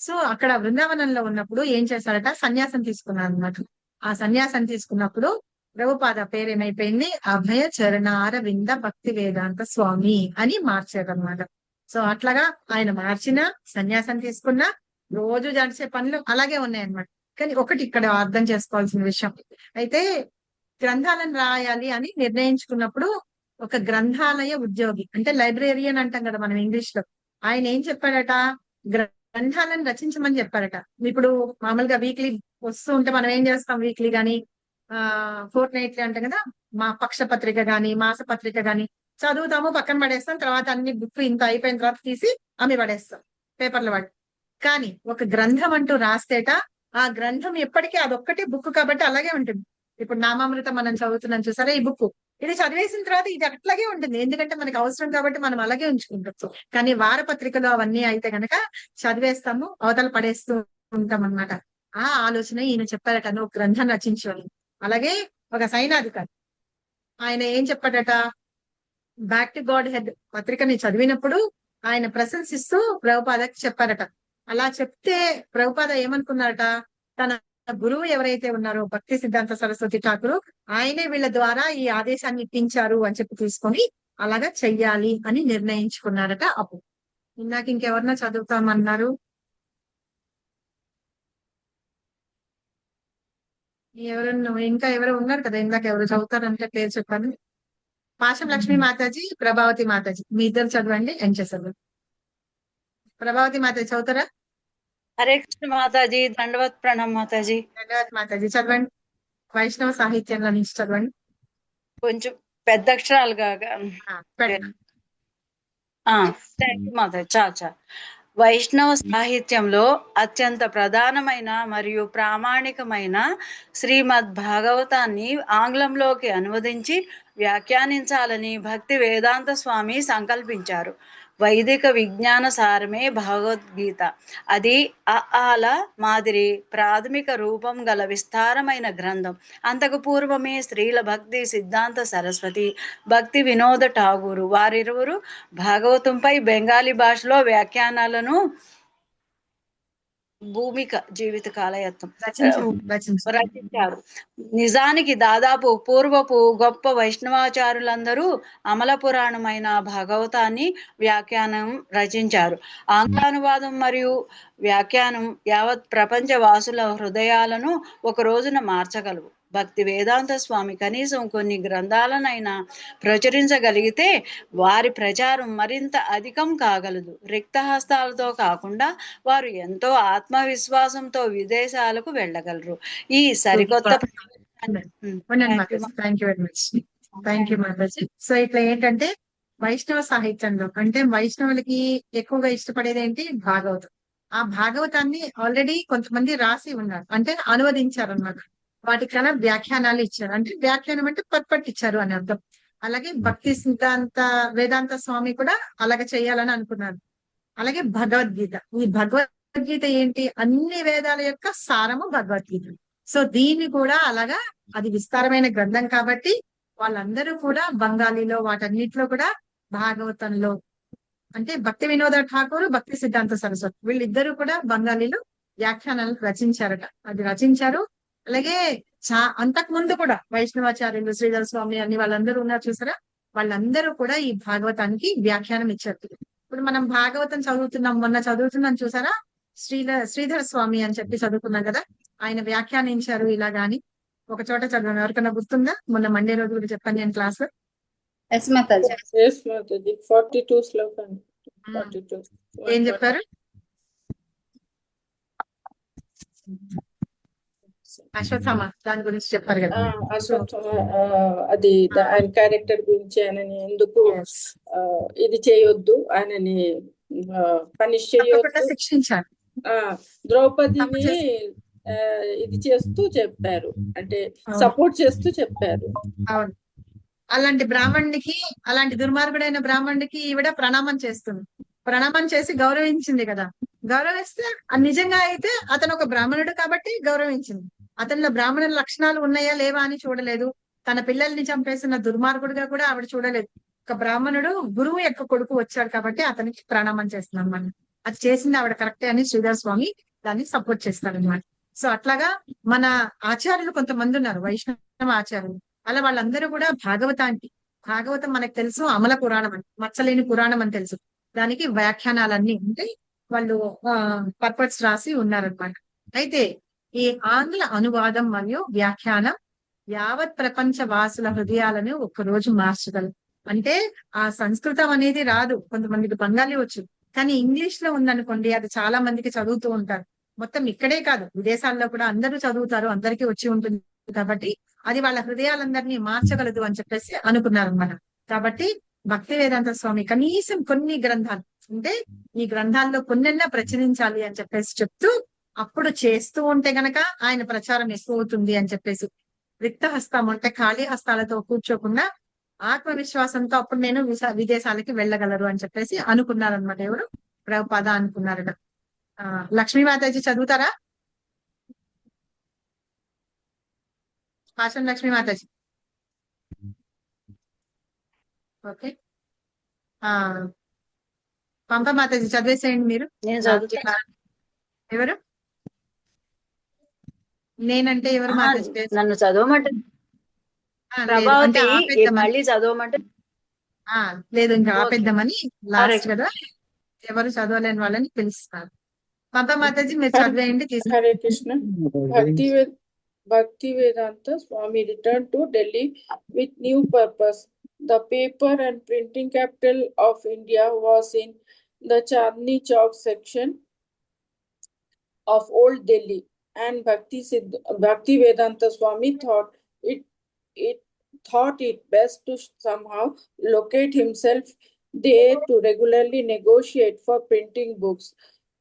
సో అక్కడ బృందావనంలో ఉన్నప్పుడు ఏం చేశారట, సన్యాసం తీసుకున్నాను అన్నమాట. ఆ సన్యాసం తీసుకున్నప్పుడు ప్రభుపాద పేరు ఏమైపోయింది, అభయ చరణార వింద భక్తి వేదాంత స్వామి అని మార్చారు అనమాట. సో అట్లాగా ఆయన మార్చిన, సన్యాసం తీసుకున్న, రోజు జరిసే పనులు అలాగే ఉన్నాయన్నమాట. కానీ ఒకటి ఇక్కడ అర్థం చేసుకోవాల్సిన విషయం అయితే, గ్రంథాలను రాయాలి అని నిర్ణయించుకున్నప్పుడు ఒక గ్రంథాలయ ఉద్యోగి అంటే లైబ్రేరియన్ అంటాం కదా మనం ఇంగ్లీష్ లో, ఆయన ఏం చెప్పాడట, గ్రంథాలను రచించమని చెప్పాడట. ఇప్పుడు మామూలుగా వీక్లీ వస్తూ ఉంటే మనం ఏం చేస్తాం, వీక్లీ గాని ఫోర్ట్ నైట్లీ అంటాం కదా, మా పక్ష పత్రిక గాని మాస పత్రిక గాని చదువుతాము, పక్కన పడేస్తాం, తర్వాత అన్ని బుక్ ఇంత అయిపోయిన తర్వాత తీసి అమ్మి పడేస్తాం పేపర్లు పడి. కానీ ఒక గ్రంథం అంటూ రాస్తేట ఆ గ్రంథం ఎప్పటికీ అదొక్కటే బుక్ కాబట్టి అలాగే ఉంటుంది. ఇప్పుడు నామామృతం మనం చదువుతున్నాం చూసారా, ఈ బుక్ ఇది చదివేసిన తర్వాత ఇది అట్లాగే ఉంటుంది, ఎందుకంటే మనకి అవసరం కాబట్టి మనం అలాగే ఉంచుకుంటాం. కానీ వారపత్రికలో అవన్నీ అయితే గనక చదివేస్తాము, అవతల పడేస్తూ ఉంటాం అన్నమాట. ఆ ఆలోచన ఈయన చెప్పారట, నువ్వు గ్రంథం రచించు అని. అలాగే ఒక సైనాధికారి ఆయన ఏం చెప్పాడట, బ్యాక్ టు గాడ్ హెడ్ పత్రికని చదివినప్పుడు ఆయన ప్రశంసిస్తూ ప్రభుపాదకి చెప్పారట. అలా చెప్తే ప్రభుపాద ఏమనుకున్నారట, తన గురువు ఎవరైతే ఉన్నారో భక్తి సిద్ధాంత సరస్వతి ఠాకూర్, ఆయనే వీళ్ళ ద్వారా ఈ ఆదేశాన్ని ఇప్పించారు అని చెప్పి తీసుకొని అలాగా చెయ్యాలి అని నిర్ణయించుకున్నారట. అప్పుడు ఇందాక ఇంకెవరన్నా చదువుతామన్నారు, ఎవరన్నా ఇంకా ఎవరు ఉన్నారు కదా, ఇందాక ఎవరు చదువుతారంటే పేరు చెప్పాను. పాశం లక్ష్మీ మాతాజీ, ప్రభావతి మాతాజీ, మీ ఇద్దరు చదవండి. ఏం చేశారు? ప్రభావతి మాతాజీ చదువుతారా? హరే కృష్ణ మాతాజీ, దండవత్ ప్రణామ్ మాతాజీ. ధన్యవాద్ మాతాజీ, చదవండి. వైష్ణవ సాహిత్యంలో నుంచి చదవండి. కొంచెం పెద్ద అక్షరాలుగా. Thank you Mataji. చా వైష్ణవ సాహిత్యంలో అత్యంత ప్రధానమైన మరియు ప్రామాణికమైన శ్రీమద్ భాగవతాన్ని ఆంగ్లంలోకి అనువదించి వ్యాఖ్యానించాలని భక్తి వేదాంత స్వామి సంకల్పించారు. వైదిక విజ్ఞాన సారమే భగవద్గీత. అది ఆల మాదిరి ప్రాథమిక రూపం గల విస్తారమైన గ్రంథం. అంతకు పూర్వమే శ్రీల భక్తి సిద్ధాంత సరస్వతి, భక్తి వినోద ఠాగూరు వారిరువురు భాగవతంపై బెంగాలీ భాషలో వ్యాఖ్యానాలను భూమిక జీవిత కాలయత్నం రచించారు. నిజానికి దాదాపు పూర్వపు గొప్ప వైష్ణవాచారులందరూ అమల పురాణమైన భాగవతాన్ని వ్యాఖ్యానం రచించారు. ఆంగ్లానువాదం మరియు వ్యాఖ్యానం యావత్ ప్రపంచ వాసుల హృదయాలను ఒక రోజున మార్చగలవు. భక్తి వేదాంత స్వామి కనీసం కొన్ని గ్రంథాలనైనా ప్రచురించగలిగితే వారి ప్రచారం మరింత అధికం కాగలదు. రిక్తహస్తాలతో కాకుండా వారు ఎంతో ఆత్మవిశ్వాసంతో విదేశాలకు వెళ్ళగలరు. ఈ సరికొత్త థ్యాంక్ యూ మాతాజీ. సో ఇట్లా ఏంటంటే వైష్ణవ సాహిత్యంలో అంటే వైష్ణవులకి ఎక్కువగా ఇష్టపడేది ఏంటి, భాగవతం. ఆ భాగవతాన్ని ఆల్రెడీ కొంతమంది రాసి ఉన్నారు, అంటే అనువదించారు అన్నమాట. వాటికన్నా వ్యాఖ్యానాలు ఇచ్చారు, అంటే వ్యాఖ్యానం అంటే పట్టిచ్చారు అని అర్థం. అలాగే భక్తి సిద్ధాంత వేదాంత స్వామి కూడా అలాగే చేయాలని అనుకున్నారు. అలాగే భగవద్గీత, ఈ భగవద్గీత ఏంటి, అన్ని వేదాల యొక్క సారము భగవద్గీత. సో దీన్ని కూడా అలాగా, అది విస్తారమైన గ్రంథం కాబట్టి వాళ్ళందరూ కూడా బంగాలీలో వాటన్నిటిలో కూడా భాగవతంలో అంటే భక్తి వినోద ఠాకూర్, భక్తి సిద్ధాంత సరస్వతి వీళ్ళిద్దరూ కూడా బంగాలీలో వ్యాఖ్యానాలు రచించారట. అది రచించారు. అలాగే అంతకు ముందు కూడా వైష్ణవాచార్యులు, శ్రీధర స్వామి అని వాళ్ళందరూ ఉన్నారు చూసారా, వాళ్ళందరూ కూడా ఈ భాగవతానికి వ్యాఖ్యానం ఇచ్చారు. ఇప్పుడు మనం భాగవతం చదువుతున్నాం, మొన్న చదువుతున్నాం చూసారా, శ్రీధర స్వామి అని చెప్పి చదువుకున్నాం కదా, ఆయన వ్యాఖ్యానించారు ఇలాగాని ఒక చోట చదివాను. ఎవరికైనా గుర్తుందా? మొన్న మండే రోజు కూడా చెప్పాను నేను క్లాస్ లో. 42 శ్లోకం. ఏం చెప్పారు? అశ్వత్థామ దాని గురించి చెప్పారు కదా. అది ఆయన క్యారెక్టర్ గురించి, ఆయనని ఎందుకు ఇది చేయొద్దు, ఆయనని పనిష్ చేయొద్దు, శిక్షించారు. ద్రౌపదిని ఇది చేస్తూ చెప్పారు, అంటే అవును. సపోర్ట్ చేస్తూ చెప్పారు. అవును. అలాంటి బ్రాహ్మణుడికి, అలాంటి దుర్మార్గుడైన బ్రాహ్మణుడికి ఈవిడ ప్రణామం చేస్తుంది. ప్రణామం చేసి గౌరవించింది కదా. గౌరవిస్తే నిజంగా అయితే అతను ఒక బ్రాహ్మణుడు కాబట్టి గౌరవించింది. అతనిలో బ్రాహ్మణ లక్షణాలు ఉన్నాయా లేవా అని చూడలేదు. తన పిల్లల్ని చంపేసిన దుర్మార్గుడిగా కూడా ఆవిడ చూడలేదు. ఒక బ్రాహ్మణుడు గురువు యొక్క కొడుకు వచ్చాడు కాబట్టి అతనికి ప్రణామం చేస్తున్నాం మనం. అది చేసింది ఆవిడ కరెక్టే అని శ్రీధర్ స్వామి దాన్ని సపోర్ట్ చేస్తారనమాట. సో అట్లాగా మన ఆచార్యులు కొంతమంది ఉన్నారు, వైష్ణవ ఆచార్యులు. అలా వాళ్ళందరూ కూడా భాగవతం మనకు తెలుసు అమల పురాణం అని, మచ్చలేని పురాణం అని తెలుసు. దానికి వ్యాఖ్యానాలన్నీ ఉంటే వాళ్ళు పర్పస్ రాసి ఉన్నారనమాట. అయితే ఈ ఆంగ్ల అనువాదం మరియు వ్యాఖ్యానం యావత్ ప్రపంచ వాసుల హృదయాలను ఒక్కరోజు మార్చగలరు. అంటే ఆ సంస్కృతం అనేది రాదు, కొంతమందికి బెంగాలీ వచ్చు, కానీ ఇంగ్లీష్ లో ఉందనుకోండి అది చాలా మందికి చదువుతూ ఉంటారు. మొత్తం ఇక్కడే కాదు విదేశాల్లో కూడా అందరూ చదువుతారు, అందరికీ వచ్చి ఉంటుంది కాబట్టి అది వాళ్ళ హృదయాలందరినీ మార్చగలదు అని చెప్పేసి అనుకున్నారు అన్నమాట. కాబట్టి భక్తి వేదాంత స్వామి కనీసం కొన్ని గ్రంథాలు అంటే ఈ గ్రంథాల్లో కొన్నెన్నా ప్రచురించాలి అని చెప్పేసి చెప్తూ అప్పుడు చేస్తూ ఉంటే గనక ఆయన ప్రచారం ఎక్కువ అవుతుంది అని చెప్పేసి రిక్త హస్తం అంటే ఖాళీ హస్తాలతో కూర్చోకుండా ఆత్మవిశ్వాసంతో అప్పుడు నేను విదేశాలకి వెళ్ళగలరు అని చెప్పేసి అనుకున్నారనమాట. ఎవరు? ప్రభుపాద అనుకున్నారట. లక్ష్మీమాతాజీ చదువుతారా? ఆశ్రమ లక్ష్మీమాతాజీ. ఓకే, పంప మాతాజీ చదివేసేయండి మీరు. నేను చదువుతా. ఎవరు? నేనంటే ఎవరు మాతాజీ? నన్ను చదవమంటే లేదు, ప్రభావతి అంటే ఆపేద్దామని. మళ్ళీ చదవమంటే లేదు, ఇంకా ఓకే. ఆపేద్దామని లాస్ట్ కదా, ఎవరు చదవలేని వాళ్ళని పిలుస్తారు. పంప మాతాజీ మీరు చదివేయండి. Hare Krishna. Bhakti Vedanta Swami returned to Delhi with new purpose. The paper and printing capital of India was in the Chandni Chowk section of Old Delhi, and Bhakti Vedanta Swami thought it best to somehow locate himself there to regularly negotiate for printing books.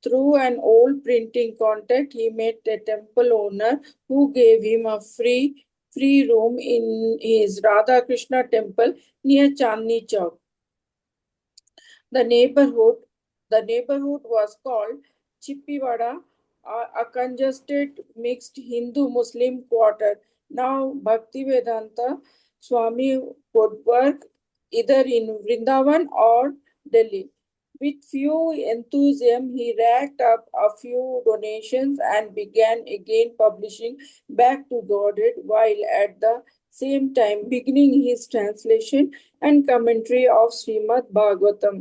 Through an old printing contact, he met a temple owner who gave him a free room in his Radha Krishna temple near Chandni Chowk. The neighborhood was called Chippivada, a congested mixed Hindu-Muslim quarter. Now Bhaktivedanta Swami would work either in Vrindavan or Delhi. With few enthusiasm, he racked up a few donations and began again publishing Back to Godhead, while at the same time beginning his translation and commentary of Srimad Bhagavatam.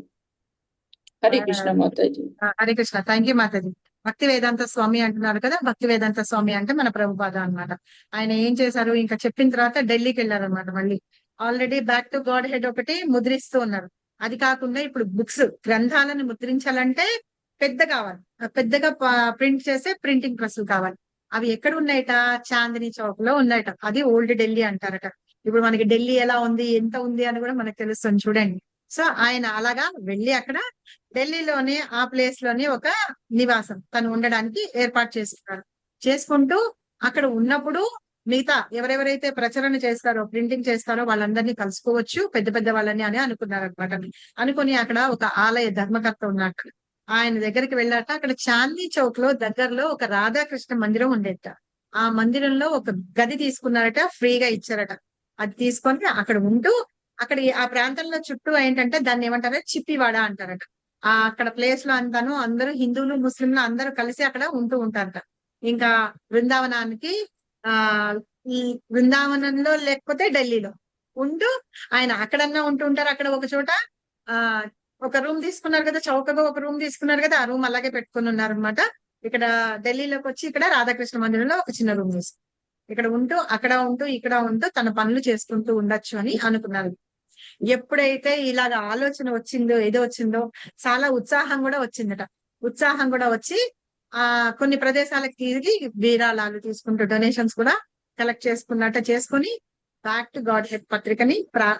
Hare Krishna Mataji. Hare Krishna. Thank you Mataji. భక్తి వేదాంత స్వామి అంటున్నారు కదా, భక్తి వేదాంత స్వామి అంటే మన ప్రభుపాద అన్నమాట. ఆయన ఏం చేశారు, ఇంకా చెప్పిన తర్వాత ఢిల్లీకి వెళ్ళారనమాట. మళ్ళీ already back to God head ఒకటి ముద్రిస్తూ ఉన్నారు. అది కాకుండా ఇప్పుడు బుక్స్ గ్రంథాలను ముద్రించాలంటే పెద్దగా ప్రింట్ చేసే ప్రింటింగ్ ప్రెస్లు కావాలి. అవి ఎక్కడ ఉన్నాయట? చాందినీ చౌక్ లో ఉన్నాయట. అది ఓల్డ్ ఢిల్లీ అంటారట. ఇప్పుడు మనకి ఢిల్లీ ఎలా ఉంది, ఎంత ఉంది అని కూడా మనకు తెలుస్తుంది చూడండి. సో ఆయన అలాగా వెళ్ళి అక్కడ ఢిల్లీలోనే ఆ ప్లేస్ లోనే ఒక నివాసం తను ఉండడానికి ఏర్పాటు చేసుకుంటూ అక్కడ ఉన్నప్పుడు మిగతా ఎవరెవరైతే ప్రచురణ చేస్తారో, ప్రింటింగ్ చేస్తారో వాళ్ళందరినీ కలుసుకోవచ్చు, పెద్ద పెద్ద వాళ్ళని అని అనుకున్నారు అనమాట. అనుకుని అక్కడ ఒక ఆలయ ధర్మకర్త ఉన్నట్టు ఆయన దగ్గరికి వెళ్ళాట. అక్కడ చాందీ చౌక్ లో దగ్గరలో ఒక రాధాకృష్ణ మందిరం ఉండేట. ఆ మందిరంలో ఒక గది తీసుకున్నారట, ఫ్రీగా ఇచ్చారట. అది తీసుకొని అక్కడ ఉంటూ అక్కడ ఆ ప్రాంతంలో చుట్టూ ఏంటంటే దాన్ని ఏమంటారో చిప్పివాడ అంటారట. అక్కడ ప్లేస్ లో అంతాను అందరూ హిందువులు ముస్లింలు అందరూ కలిసి అక్కడ ఉంటూ ఉంటారట. ఇంకా బృందావనానికి ఈ బృందావనంలో లేకపోతే ఢిల్లీలో ఉంటూ ఆయన అక్కడన్నా ఉంటూ ఉంటారు. అక్కడ ఒక చోట ఒక రూమ్ తీసుకున్నారు కదా, చౌకగా ఒక రూమ్ తీసుకున్నారు కదా, ఆ రూమ్ అలాగే పెట్టుకుని ఉన్నారు అనమాట. ఇక్కడ ఢిల్లీలోకి వచ్చి ఇక్కడ రాధాకృష్ణ మందిరంలో ఒక చిన్న రూమ్ తీసుకున్నారు. ఇక్కడ ఉంటూ అక్కడ ఉంటూ ఇక్కడ ఉంటూ తన పనులు చేసుకుంటూ ఉండొచ్చు అని అనుకున్నారు. ఎప్పుడైతే ఇలాగ ఆలోచన వచ్చిందో, ఏదో వచ్చిందో చాలా ఉత్సాహం కూడా వచ్చిందట. ఉత్సాహం కూడా వచ్చి కొన్ని ప్రదేశాలకు తిరిగి విరాళాలు తీసుకుంటూ డొనేషన్స్ కూడా కలెక్ట్ చేసుకుని బ్యాక్ టు గాడ్ హెడ్ పత్రికని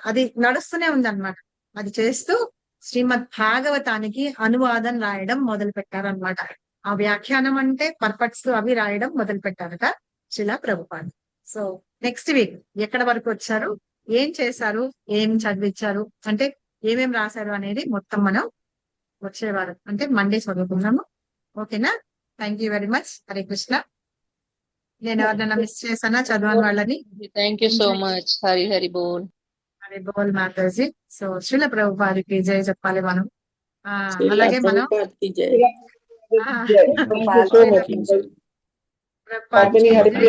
అది నడుస్తూనే ఉందన్నమాట. అది చేస్తూ శ్రీమద్ భాగవతానికి అనువాదం రాయడం మొదలు పెట్టారనమాట. ఆ వ్యాఖ్యానం అంటే పర్పట్స్ అవి రాయడం మొదలు పెట్టారట శిలా ప్రభుపాద. సో నెక్స్ట్ వీక్ ఎక్కడ వరకు వచ్చారు, ఏం చేశారు, ఏం చదివించారు, అంటే ఏమేం రాశారు అనేది మొత్తం మనం వచ్చేవారు అంటే మండే చదువుకున్నాము. ఓకేనా? Thank you very much. Hare Krishna. నేను ఎవరినైనా మిస్ చేశానా చదవని వాళ్ళని? Thank you so much. Hari Hari Bol. Hari Bol మాతాజీ. సో శిల ప్రభుపాదికి జయ చెప్పాలి మనం. అలాగే మనం ప్రభుపాద్కి జై. ప్రభుపాదికి జయ.